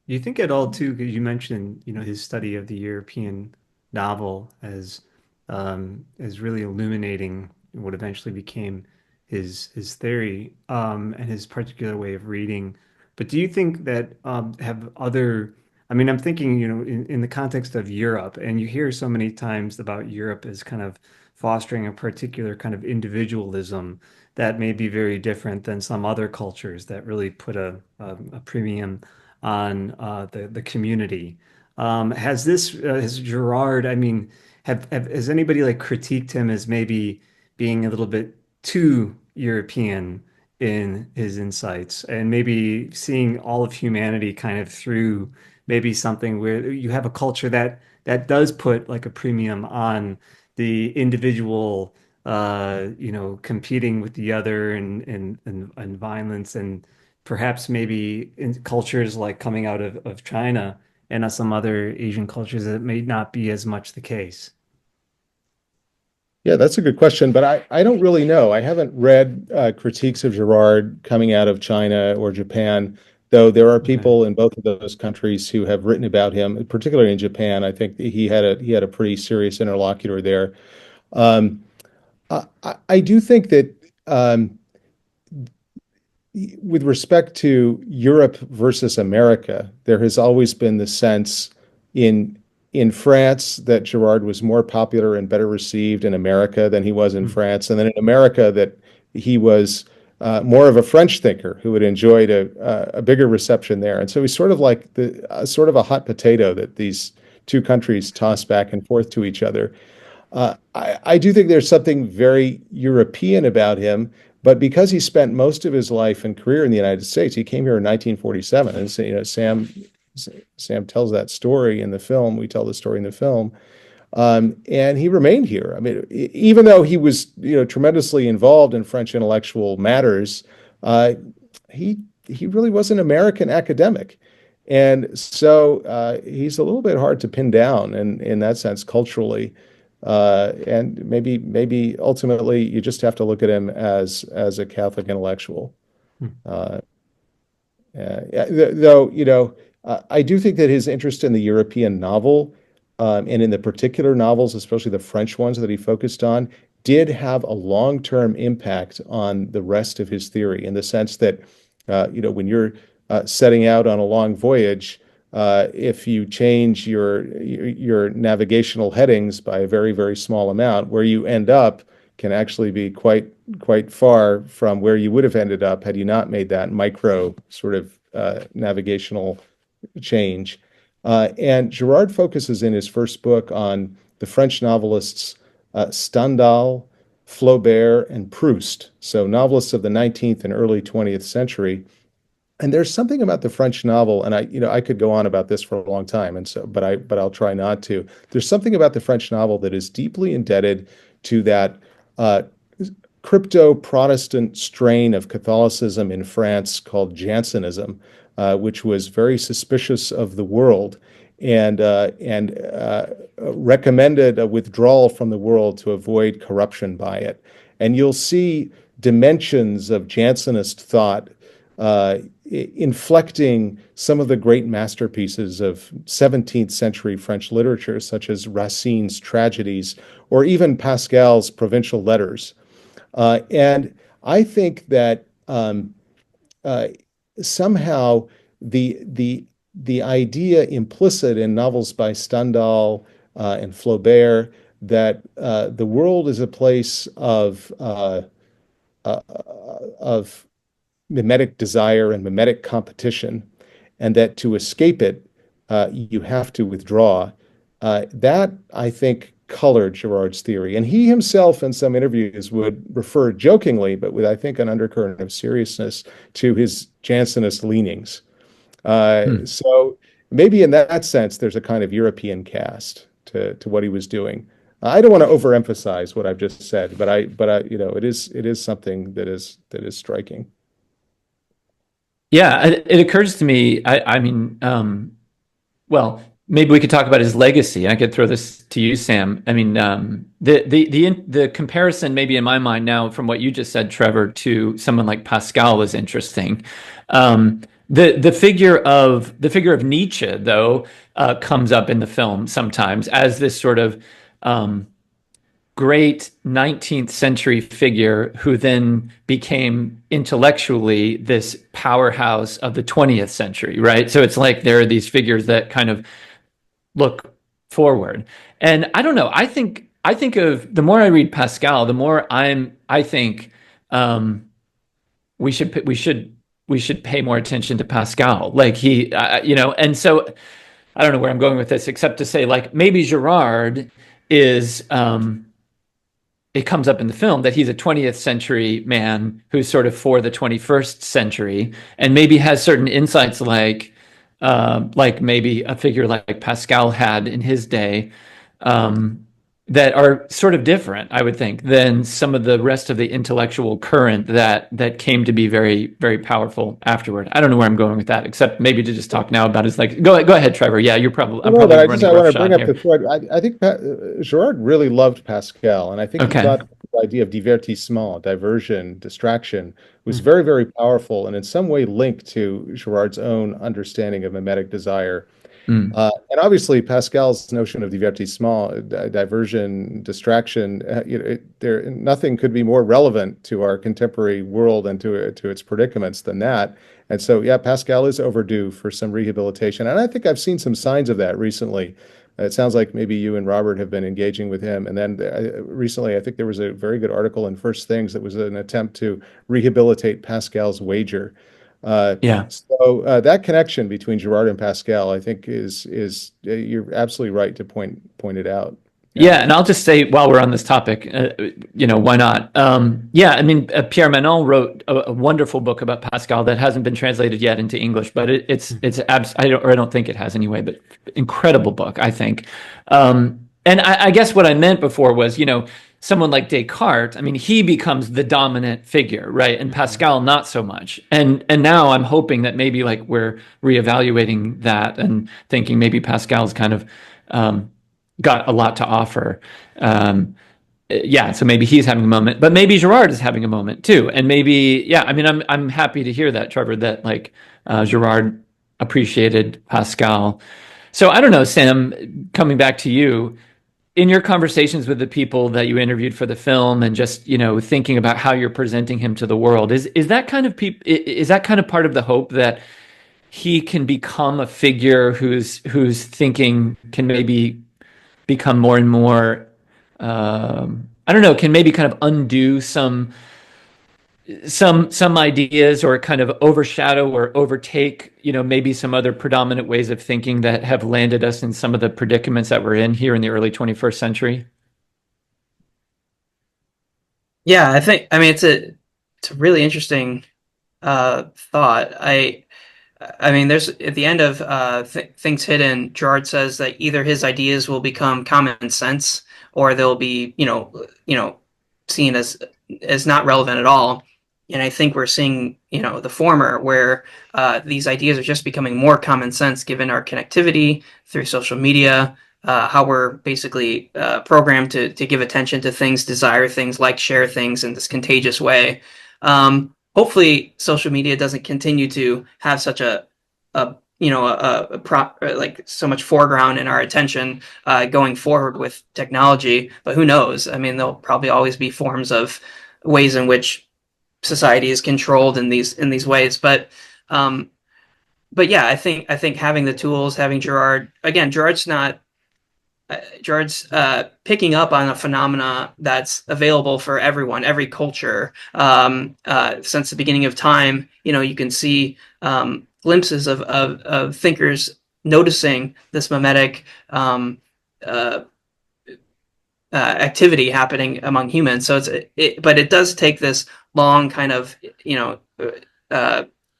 Do you think at all too, because you mentioned, his study of the European novel as really illuminating what eventually became his theory and his particular way of reading. But do you think that have other, I mean, I'm thinking, in the context of Europe, and you hear so many times about Europe as kind of fostering a particular kind of individualism that may be very different than some other cultures that really put a premium on the community. Has Girard, I mean, has anybody like critiqued him as maybe being a little bit too European in his insights and maybe seeing all of humanity kind of through maybe something where you have a culture that does put like a premium on the individual, competing with the other and violence and perhaps maybe in cultures like coming out of China and some other Asian cultures that may not be as much the case. Yeah, that's a good question, but I don't really know. I haven't read critiques of Girard coming out of China or Japan, though there are Okay. people in both of those countries who have written about him, particularly in Japan. I think he had a pretty serious interlocutor there. Um, I do think that with respect to Europe versus America, there has always been the sense in in France that Girard was more popular and better received in America than he was in Hmm. France, and then in America that he was more of a French thinker who had enjoyed a bigger reception there. And so he's sort of like the sort of a hot potato that these two countries toss back and forth to each other. I do think there's something very European about him, but because he spent most of his life and career in the United States, he came here in 1947, and so, Sam tells that story in the film. We tell the story in the film, and he remained here. I mean, even though he was tremendously involved in French intellectual matters, uh, he really was an American academic. And so he's a little bit hard to pin down in that sense culturally. And maybe ultimately you just have to look at him as a Catholic intellectual. Hmm. Though, I do think that his interest in the European novel, and in the particular novels, especially the French ones that he focused on, did have a long-term impact on the rest of his theory in the sense that, when you're setting out on a long voyage, if you change your navigational headings by a very, very small amount, where you end up can actually be quite far from where you would have ended up had you not made that micro sort of navigational change. And Girard focuses in his first book on the French novelists Stendhal, Flaubert, and Proust, so novelists of the 19th and early 20th century. And there's something about the French novel, and I could go on about this for a long time, and so, but I'll try not to. There's something about the French novel that is deeply indebted to that uh, crypto-Protestant strain of Catholicism in France called Jansenism, which was very suspicious of the world and recommended a withdrawal from the world to avoid corruption by it. And you'll see dimensions of Jansenist thought inflecting some of the great masterpieces of 17th century French literature, such as Racine's Tragedies or even Pascal's Provincial Letters. And I think that uh, somehow the idea implicit in novels by Stendhal and Flaubert that the world is a place uh, of mimetic desire and mimetic competition, and that to escape it, you have to withdraw. That, I think, colored Girard's theory. And he himself, in some interviews, would refer jokingly, but with, I think, an undercurrent of seriousness, to his Jansenist leanings. Hmm. So maybe in that sense, there's a kind of European cast to what he was doing. I don't want to overemphasize what I've just said, but it is something that is striking. Yeah, it occurs to me. I mean, well, maybe we could talk about his legacy. I could throw this to you, Sam. I mean, the comparison, maybe in my mind now, from what you just said, Trevor, to someone like Pascal is interesting. The figure of Nietzsche, though, comes up in the film sometimes as this sort of great 19th century figure who then became intellectually this powerhouse of the 20th century, right? So it's like there are these figures that kind of look forward. And I don't know, I think of the more I read Pascal, the more I think we should pay more attention to Pascal. Like and so I don't know where I'm going with this except to say like maybe Girard is it comes up in the film that he's a 20th century man who's sort of for the 21st century and maybe has certain insights like maybe a figure like Pascal had in his day. that are sort of different, I would think, than some of the rest of the intellectual current that came to be very, very powerful afterward. I don't know where I'm going with that, except maybe to just talk now about his like. Go ahead, Trevor. Yeah, I'm No, probably but running I want to roughshod bring up here. the thread. I think Girard really loved Pascal, and I think he Okay. thought the idea of divertissement, diversion, distraction, was very, very powerful, and in some way linked to Girard's own understanding of mimetic desire. And obviously, Pascal's notion of divertissement, diversion, distraction, nothing could be more relevant to our contemporary world and to its predicaments than that. And so, yeah, Pascal is overdue for some rehabilitation, and I think I've seen some signs of that recently. It sounds like maybe you and Robert have been engaging with him. And then recently, I think there was a very good article in First Things that was an attempt to rehabilitate Pascal's wager. Yeah. So that connection between Girard and Pascal, I think, is you're absolutely right to point it out. Yeah, and I'll just say while we're on this topic, why not? Yeah, I mean, Pierre Manon wrote a wonderful book about Pascal that hasn't been translated yet into English, but I don't think it has anyway, but incredible book, I think. And I guess what I meant before was, someone like Descartes, I mean, he becomes the dominant figure, right? And Pascal, not so much. And now I'm hoping that maybe like we're reevaluating that and thinking maybe Pascal's kind of got a lot to offer. Yeah, so maybe he's having a moment, but maybe Girard is having a moment too. And maybe, yeah, I mean, I'm happy to hear that, Trevor, that like Girard appreciated Pascal. So I don't know, Sam, coming back to you, in your conversations with the people that you interviewed for the film and just, thinking about how you're presenting him to the world, is that kind of part of the hope that he can become a figure whose thinking can maybe become more and more, I don't know, can maybe kind of undo some ideas or kind of overshadow or overtake, maybe some other predominant ways of thinking that have landed us in some of the predicaments that we're in here in the early 21st century? Yeah, I mean, it's a really interesting thought. I mean, there's at the end of Things Hidden, Girard says that either his ideas will become common sense or they'll be, seen as not relevant at all. And I think we're seeing, the former, where these ideas are just becoming more common sense given our connectivity through social media, how we're basically programmed to give attention to things, desire things, like share things in this contagious way. Hopefully, social media doesn't continue to have such like so much foreground in our attention going forward with technology. But who knows? I mean, there'll probably always be forms of ways in which society is controlled in these ways. But yeah, I think having the tools, having Girard, again, Girard's picking up on a phenomena that's available for everyone, every culture. Since the beginning of time, you can see glimpses of thinkers noticing this mimetic activity happening among humans. So but it does take this long kind of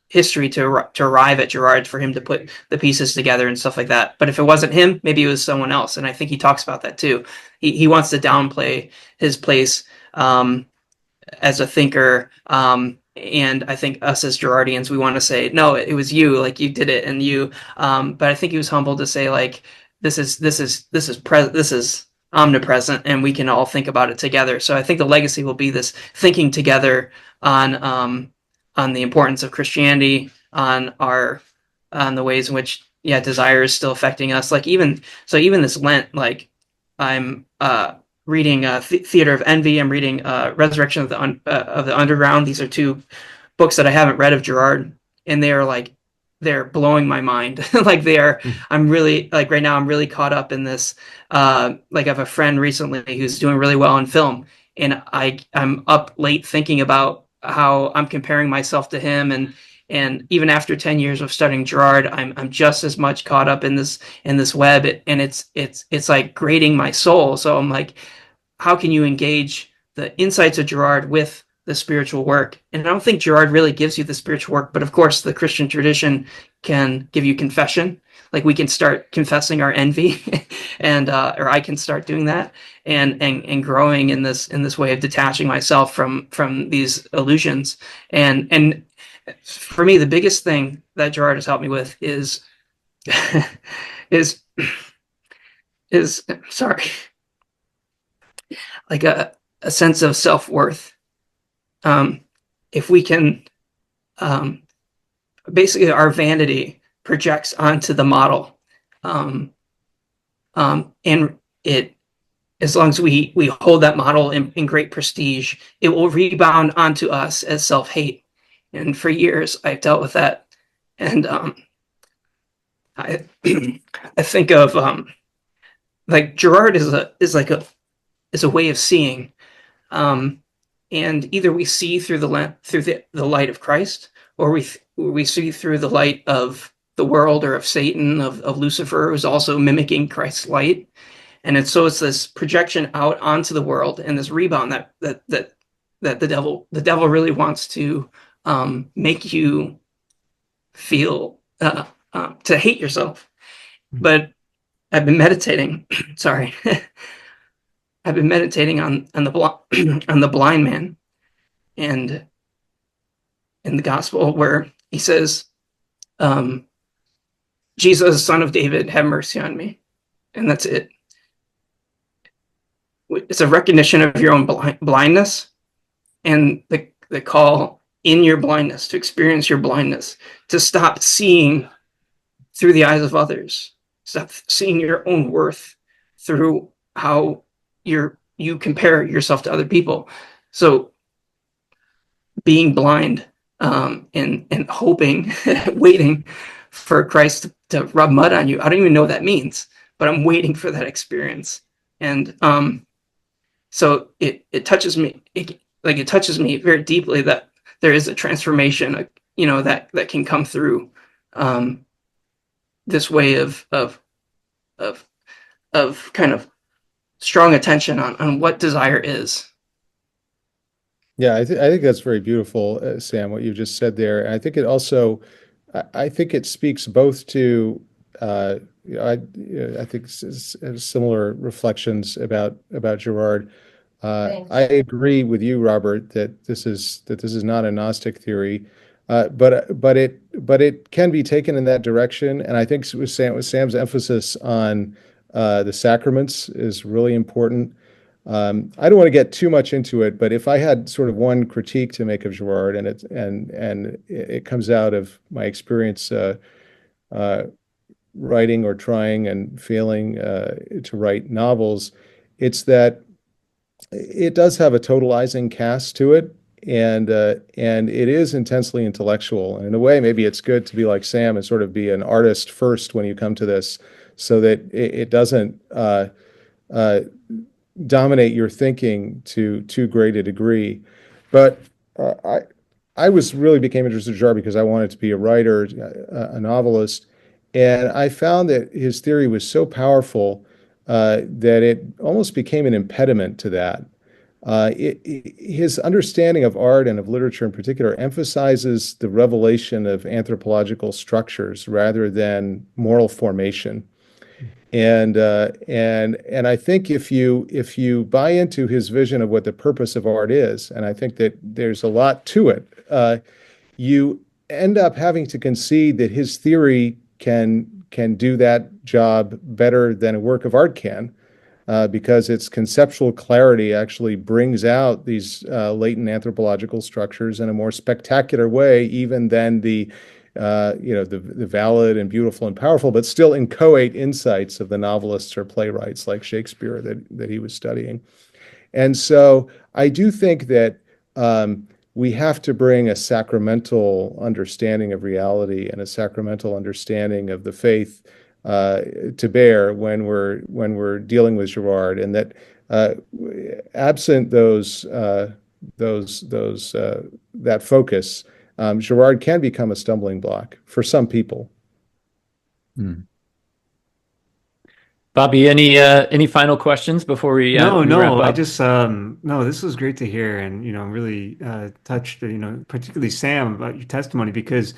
history to arrive at Girard for him to put the pieces together and stuff like that. But if it wasn't him, maybe it was someone else, and I think he talks about that too. He wants to downplay his place as a thinker, and I think us as Girardians, we want to say, no, it was you, like you did it, and you. But I think he was humble to say, like, this is omnipresent, and we can all think about it together. So I think the legacy will be this thinking together on the importance of Christianity, on the ways in which desire is still affecting us. Like even this Lent, like I'm reading Theater of Envy. I'm reading Resurrection of the Underground. These are two books that I haven't read of Girard, and they're blowing my mind. Like I'm really, like right now I'm really caught up in this. Like I have a friend recently who's doing really well in film, and I'm up late thinking about how I'm comparing myself to him, and even after 10 years of studying Girard, I'm just as much caught up in this web, and it's like grating my soul. So I'm like, how can you engage the insights of Girard with the spiritual work. And I don't think Girard really gives you the spiritual work, but of course the Christian tradition can give you confession. Like we can start confessing our envy and or I can start doing that and growing in this way of detaching myself from these illusions. And for me, the biggest thing that Girard has helped me with is is sorry, like a sense of self-worth. If we can, basically our vanity projects onto the model. And it, as long as we hold that model in great prestige, it will rebound onto us as self-hate. And for years I've dealt with that. And I I think of like Girard is a way of seeing. And either we see through the light of Christ, or we see through the light of the world or of Satan, of Lucifer, who's also mimicking Christ's light. And it's this projection out onto the world and this rebound that the devil really wants to make you feel to hate yourself. But I've been meditating. Sorry. I've been meditating on the blind man, and in the gospel where he says, Jesus, son of David, have mercy on me. And that's it. It's a recognition of your own blindness and the call in your blindness to experience your blindness, to stop seeing through the eyes of others, stop seeing your own worth through how you compare yourself to other people. So being blind and hoping, waiting for Christ to rub mud on you. I don't even know what that means, but I'm waiting for that experience. And so it touches me. It touches me very deeply that there is a transformation, that can come through this way of kind of strong attention on what desire is. Yeah, I think that's very beautiful, Sam, what you just said there. And I think it also, I think it speaks both to, I think similar reflections about Girard. I agree with you, Robert, that this is not a Gnostic theory, but it can be taken in that direction. And I think with Sam's emphasis on the sacraments is really important. I don't want to get too much into it, but if I had sort of one critique to make of Girard, and it comes out of my experience writing or trying and failing to write novels, it's that it does have a totalizing cast to it, and it is intensely intellectual. And in a way, maybe it's good to be like Sam and sort of be an artist first when you come to this, so that it doesn't dominate your thinking to too great a degree. But I really became interested in Girard because I wanted to be a writer, a novelist, and I found that his theory was so powerful that it almost became an impediment to that. His understanding of art and of literature in particular emphasizes the revelation of anthropological structures rather than moral formation. And I think if you buy into his vision of what the purpose of art is, and I think that there's a lot to it, you end up having to concede that his theory can do that job better than a work of art can, because its conceptual clarity actually brings out these latent anthropological structures in a more spectacular way, even than the valid and beautiful and powerful, but still inchoate insights of the novelists or playwrights like Shakespeare that he was studying. And so I do think that we have to bring a sacramental understanding of reality and a sacramental understanding of the faith to bear when we're dealing with Girard, and that absent that focus, Girard can become a stumbling block for some people. Bobby, any final questions before we wrap I up? just no, this was great to hear, and really touched, particularly Sam, about your testimony, because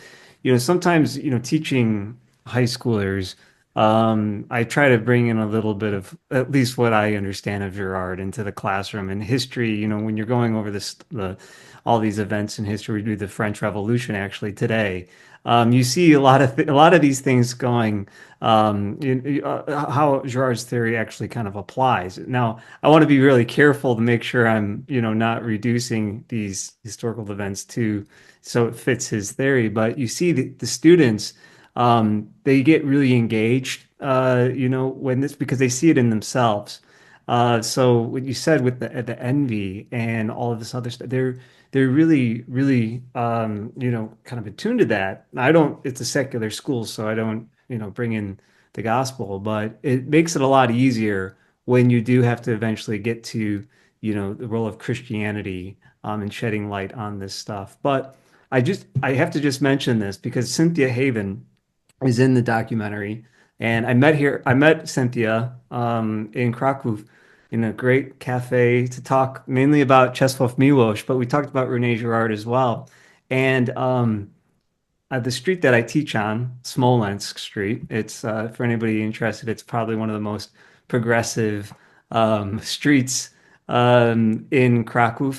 sometimes teaching high schoolers, I try to bring in a little bit of at least what I understand of Girard into the classroom and history. When you're going over all these events in history, we do the French Revolution actually today. You see a lot of these things going, how Girard's theory actually kind of applies. Now, I want to be really careful to make sure I'm, not reducing these historical events to so it fits his theory. But you see the students, they get really engaged, when this because they see it in themselves. So what you said with the envy and all of this other stuff, they're really, really, kind of attuned to that. I don't, it's a secular school, so I don't, bring in the gospel, but it makes it a lot easier when you do have to eventually get to, the role of Christianity, and shedding light on this stuff. But I have to just mention this because Cynthia Haven is in the documentary, and I met Cynthia, in Krakow in a great cafe to talk mainly about Czesław Miłosz, but we talked about René Girard as well. And the street that I teach on, Smolensk Street, it's for anybody interested, it's probably one of the most progressive streets in Krakow.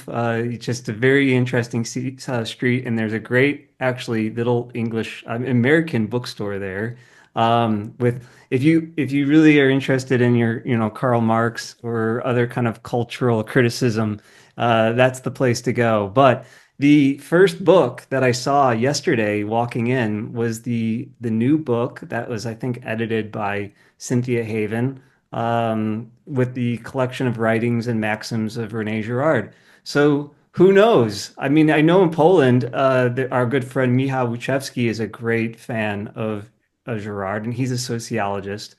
It's just a very interesting street, and there's a great, actually, little English American bookstore there. With if you really are interested in your Karl Marx or other kind of cultural criticism, that's the place to go. But the first book that I saw yesterday walking in was the new book that was, I think, edited by Cynthia Haven, with the collection of writings and maxims of René Girard. So who knows? I mean, I know in Poland, our good friend Michał Łuczewski is a great fan of Girard, and he's a sociologist.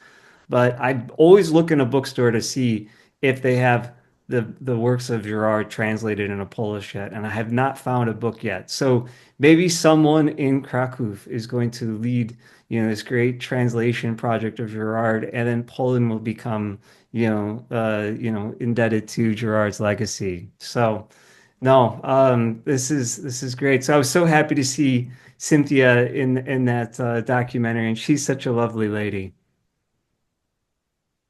But I always look in a bookstore to see if they have the works of Girard translated into Polish yet, and I have not found a book yet. So maybe someone in Krakow is going to lead, this great translation project of Girard, and then Poland will become, indebted to Girard's legacy. So, no, this is great. So I was so happy to see Cynthia in that documentary, and she's such a lovely lady.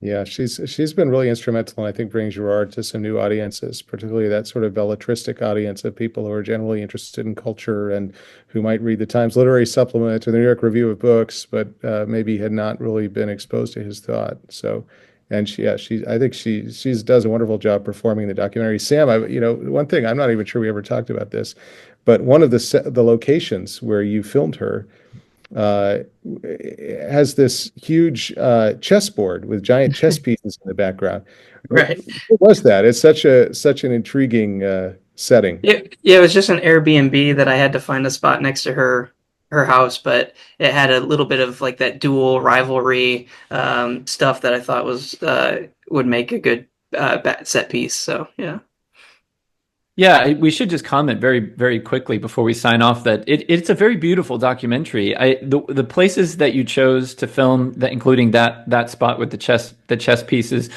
Yeah, she's been really instrumental in, I think, bringing Girard to some new audiences, particularly that sort of belletristic audience of people who are generally interested in culture and who might read the Times Literary Supplement or the New York Review of Books, but maybe had not really been exposed to his thought. So, and I think she does a wonderful job performing the documentary. Sam, one thing, I'm not even sure we ever talked about this, but one of the locations where you filmed her uh, has this huge chessboard with giant chess pieces in the background. Right. What was that? It's such an intriguing setting. It was just an Airbnb that I had to find a spot next to her house, but it had a little bit of like that dual rivalry stuff that I thought was would make a good set piece. So yeah. Yeah, we should just comment very, very quickly before we sign off that it's a very beautiful documentary. The places that you chose to film, that including that spot with the chess pieces,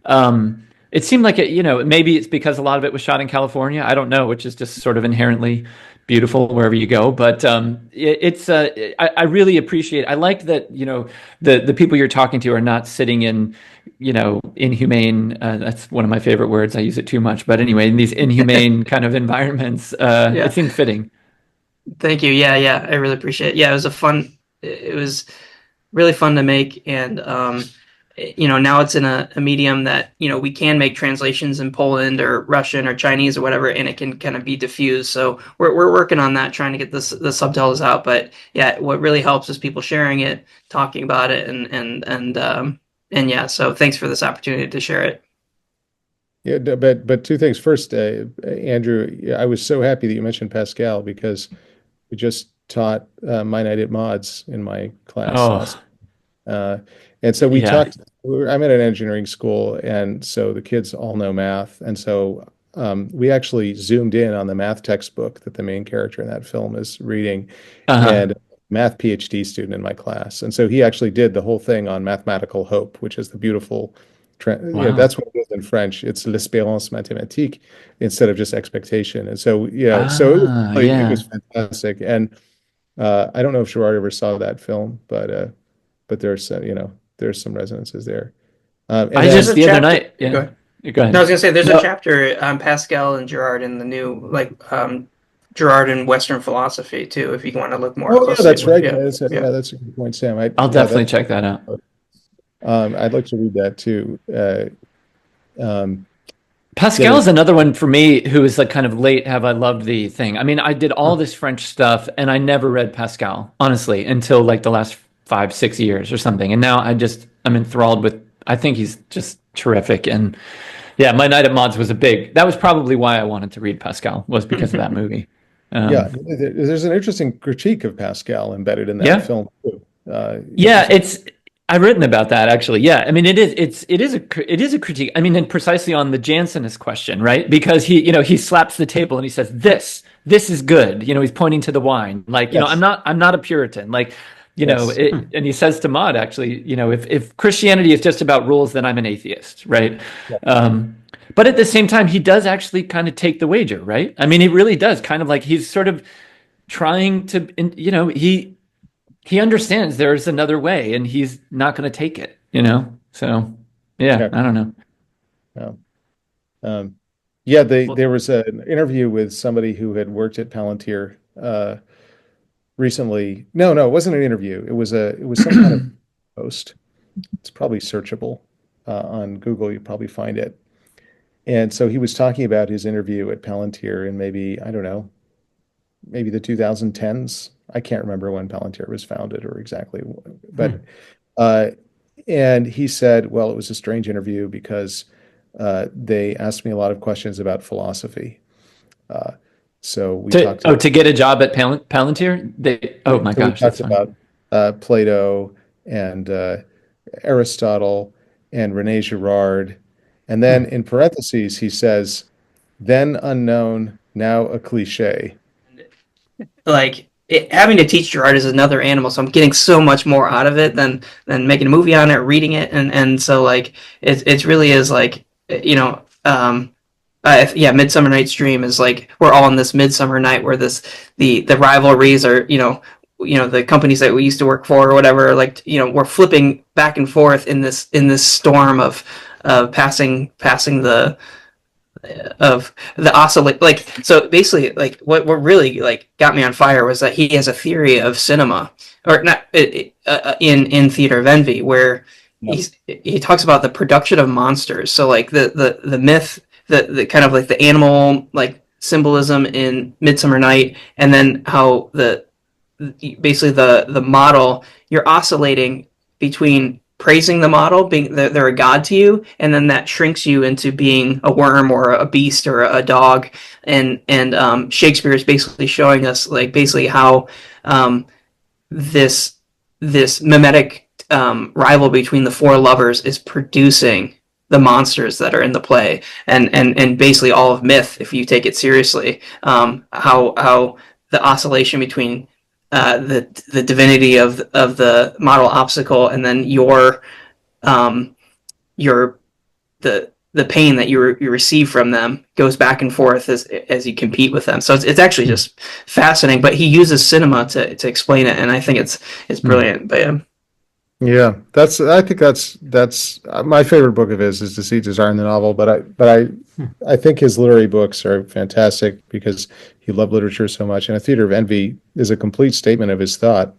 it seemed like maybe it's because a lot of it was shot in California. I don't know, which is just sort of inherently beautiful wherever you go. But I really appreciate. I liked that the people you're talking to are not sitting in inhumane. That's one of my favorite words. I use it too much, but anyway, in these inhumane kind of environments, it seemed fitting. Thank you. Yeah, I really appreciate it. Yeah, it was really fun to make, and now it's in a medium that we can make translations in Poland or Russian or Chinese or whatever, and it can kind of be diffused. So we're working on that, trying to get the subtitles out. But yeah, what really helps is people sharing it, talking about it, and yeah. So thanks for this opportunity to share it. Yeah, but two things. First, Andrew, I was so happy that you mentioned Pascal because we just taught My Night at Mods in my class. And so we talked. I'm at an engineering school, and so the kids all know math, and so we actually zoomed in on the math textbook that the main character in that film is reading, and math PhD student in my class, and so he actually did the whole thing on mathematical hope, which is the beautiful. Wow. That's what it is in French. It's l'espérance mathématique instead of just expectation. And so, so it was fantastic. And I don't know if Girard ever saw that film, but there's there's some resonances there. And I then, just the other chapter- night. Go Yeah. ahead. Go ahead. No, I was gonna say there's No. a chapter on Pascal and Girard in the new Girard in Western philosophy too. If you want to look more oh yeah, closely. that's right. Yeah. That's a good point, Sam. I'll definitely check that out. I'd like to read that too. Pascal is another one for me who is like kind of late have I loved thee thing. I mean, I did all this French stuff and I never read Pascal, honestly, until like the last 5-6 years or something. And now I'm enthralled with, I think he's just terrific. And yeah, My Night at Maud's that was probably why I wanted to read Pascal, was because of that movie. There's an interesting critique of Pascal embedded in that film too. I've written about that actually. Yeah, I mean, it is a critique. I mean, and precisely on the Jansenist question, right? Because he slaps the table and he says, "This is good." He's pointing to the wine. Like, I'm not a Puritan. Like, and he says to Maud actually, if Christianity is just about rules, then I'm an atheist, right? Yeah. But at the same time, he does actually kind of take the wager, right? I mean, he really does. Kind of like he's sort of trying to, he understands there's another way and he's not going to take it, So, yeah, I don't know. There was an interview with somebody who had worked at Palantir recently. No, it wasn't an interview. It was some kind of post. It's probably searchable on Google. You probably find it. And so he was talking about his interview at Palantir in maybe, I don't know, maybe the 2010s. I can't remember when Palantir was founded or exactly, but and he said, well, it was a strange interview because they asked me a lot of questions about philosophy. So we talked about, to get a job at Palantir. My gosh, we talked about Plato and Aristotle and René Girard, and then in parentheses he says, then unknown, now a cliche. Like having to teach Girard is another animal, so I'm getting so much more out of it than making a movie on it, reading it, and so like it really is like Midsummer Night's Dream is like we're all on this midsummer night where the rivalries are the companies that we used to work for or whatever, like we're flipping back and forth in this storm of passing the oscillate, like, so basically like what really like got me on fire was that he has a theory of cinema, or not in Theater of Envy, where he talks about the production of monsters. So like the myth, the kind of like the animal like symbolism in Midsummer Night, and then how basically the model, you're oscillating between praising the model, being they're a god to you, and then that shrinks you into being a worm or a beast or a dog. And Shakespeare is basically showing us like basically how this mimetic rival between the four lovers is producing the monsters that are in the play, and basically all of myth, if you take it seriously, how the oscillation between the divinity of the model obstacle, and then the pain that you receive from them goes back and forth as you compete with them. So it's actually just fascinating. But he uses cinema to explain it, and I think it's brilliant. But yeah, I think that's my favorite book of his is Deceit, Desire, and the Novel. But I think his literary books are fantastic because he loved literature so much, and A Theater of Envy is a complete statement of his thought,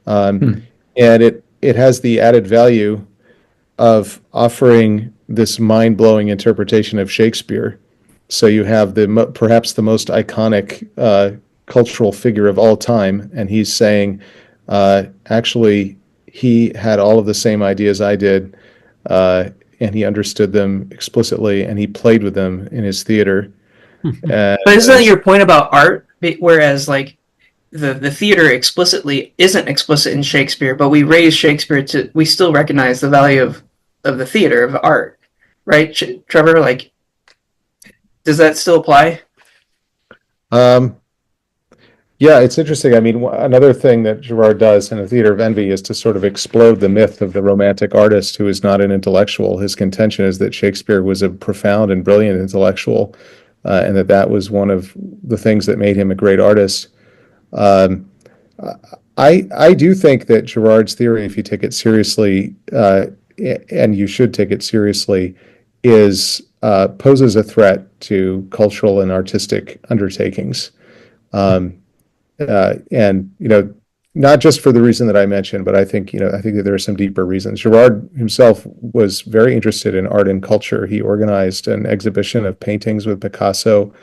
and it has the added value of offering this mind-blowing interpretation of Shakespeare. So you have perhaps the most iconic cultural figure of all time, and he's saying, actually, he had all of the same ideas I did, and he understood them explicitly, and he played with them in his theater. But isn't that your point about art? Whereas like the theater explicitly isn't explicit in Shakespeare, but we raise Shakespeare we still recognize the value of the theater, of art, right? Trevor, like, does that still apply? Yeah, it's interesting. I mean, another thing that Girard does in A Theater of Envy is to sort of explode the myth of the romantic artist who is not an intellectual. His contention is that Shakespeare was a profound and brilliant intellectual, and that was one of the things that made him a great artist. Um, I do think that Girard's theory, if you take it seriously, and you should take it seriously, is poses a threat to cultural and artistic undertakings. Um, and not just for the reason that I mentioned, but I think that there are some deeper reasons. Girard himself was very interested in art and culture. He organized an exhibition of paintings with Picasso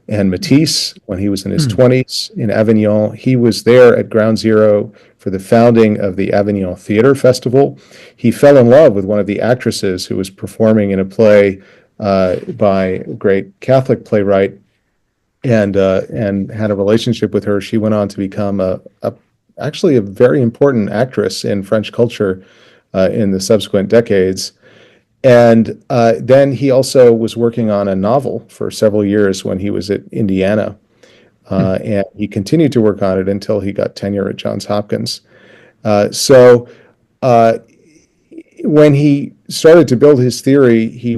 and Matisse when he was in his 20s in Avignon. He was there at ground zero for the founding of the Avignon Theater Festival. He fell in love with one of the actresses who was performing in a play by a great Catholic playwright, and had a relationship with her. She went on to become actually a very important actress in French culture in the subsequent decades. And then he also was working on a novel for several years when he was at Indiana. And he continued to work on it until he got tenure at Johns Hopkins. So when he started to build his theory,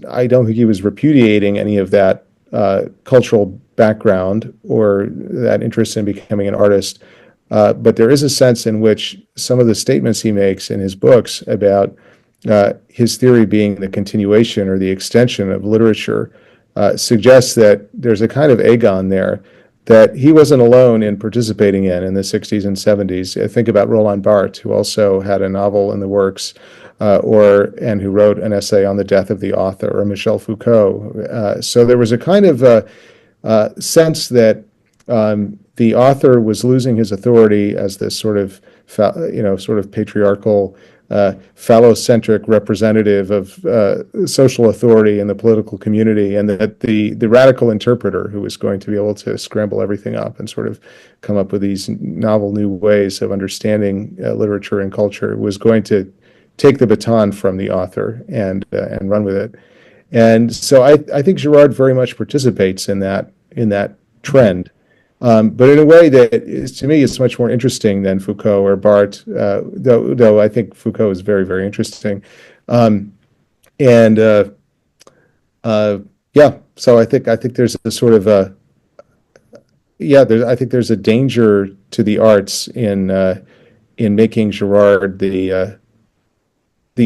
I don't think he was repudiating any of that cultural background or that interest in becoming an artist. But there is a sense in which some of the statements he makes in his books about his theory being the continuation or the extension of literature suggests that there's a kind of agon there that he wasn't alone in participating in the 60s and 70s. Think about Roland Barthes, who also had a novel in the works, and who wrote an essay on the death of the author, or Michel Foucault. So there was a kind of sense that the author was losing his authority as this sort of patriarchal, phallocentric representative of social authority in the political community, and that the radical interpreter who was going to be able to scramble everything up and sort of come up with these novel new ways of understanding literature and culture was going to take the baton from the author and run with it. And so I think Girard very much participates in that trend. But in a way that is, to me, is much more interesting than Foucault or Barthes, though I think Foucault is very, very interesting. So I think there's a sort of I think there's a danger to the arts in making Girard the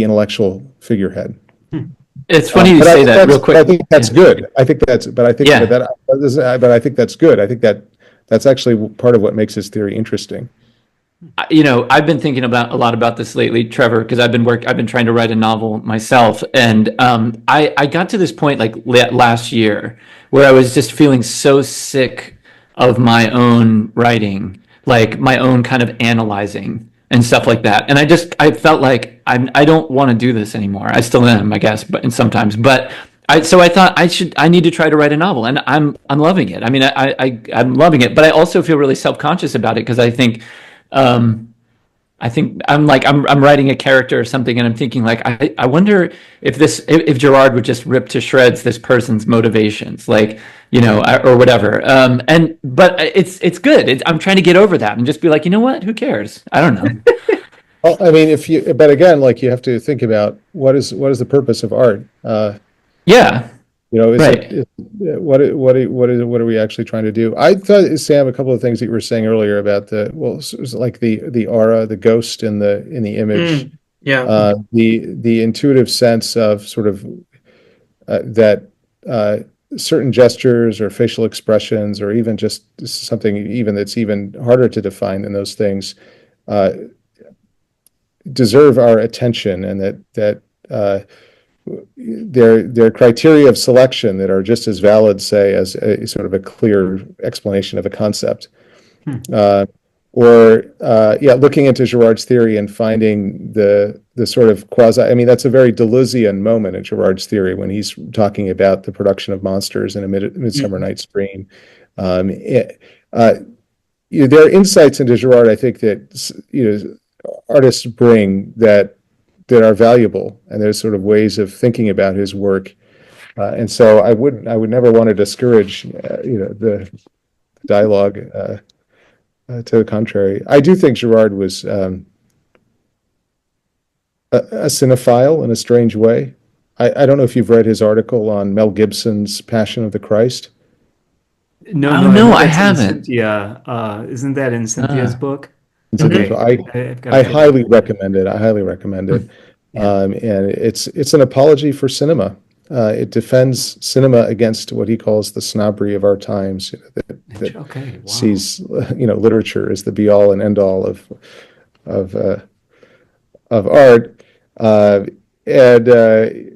intellectual figurehead. It's funny you say that real quick. I think that's good. I think that's good. I think that's actually part of what makes his theory interesting. I've been thinking a lot about this lately, Trevor, because I've been trying to write a novel myself, and I got to this point like last year where I was just feeling so sick of my own writing, like my own kind of analyzing and stuff like that. And I felt like I don't want to do this anymore. I still am, I guess, but sometimes. But I thought I need to try to write a novel, and I'm loving it. I mean, I'm loving it, but I also feel really self-conscious about it because I think I'm writing a character or something, and I'm thinking like I wonder if Girard would just rip to shreds this person's motivations, like or whatever. But it's good. I'm trying to get over that and just be like, you know what? Who cares? I don't know. Well, I mean, but again, like you have to think about what is the purpose of art? Yeah. Right. What are we actually trying to do? I thought, Sam, a couple of things that you were saying earlier about like the aura, the ghost in the image. The intuitive sense of sort of that certain gestures or facial expressions, or even just something even that's even harder to define than those things, deserve our attention, and that they're criteria of selection that are just as valid, say, as a sort of a clear explanation of a concept. Looking into Girard's theory and finding the sort of quasi, I mean, that's a very Deleuzian moment in Girard's theory when he's talking about the production of monsters in a Midsummer Night's Dream. There are insights into Girard, I think, that artists bring that are valuable, and there's sort of ways of thinking about his work, and so I would never want to discourage the dialogue to the contrary. I do think Girard was a cinephile in a strange way. I don't know if you've read his article on Mel Gibson's Passion of the Christ. No, Oh, no, no, I that's in haven't. Cynthia. Isn't that in Cynthia's book? Okay. I've got I to- highly recommend it. I highly recommend it. Yeah. And it's an apology for cinema. It defends cinema against what he calls the snobbery of our times, that Okay, wow. sees literature as the be all and end all of art. And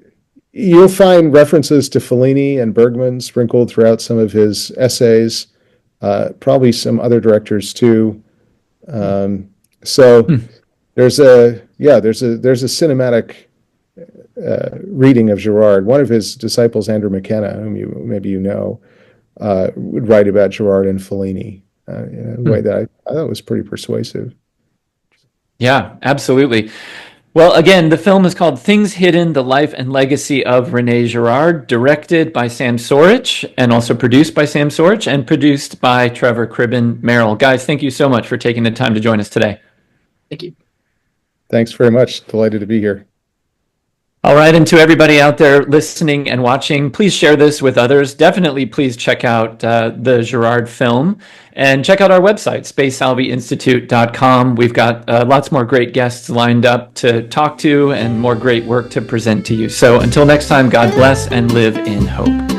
you'll find references to Fellini and Bergman sprinkled throughout some of his essays, probably some other directors too. So there's a cinematic reading of Girard. One of his disciples, Andrew McKenna, whom maybe you know, would write about Girard and Fellini in a way that I thought was pretty persuasive. Yeah, absolutely. Well, again, the film is called Things Hidden, The Life and Legacy of René Girard, directed by Sam Sorich and also produced by Sam Sorich and produced by Trevor Cribben Merrill. Guys, thank you so much for taking the time to join us today. Thank you. Thanks very much. Delighted to be here. All right, and to everybody out there listening and watching, please share this with others. Definitely please check out the Girard film and check out our website, SpeSalviInstitute.com. We've got lots more great guests lined up to talk to and more great work to present to you. So until next time, God bless and live in hope.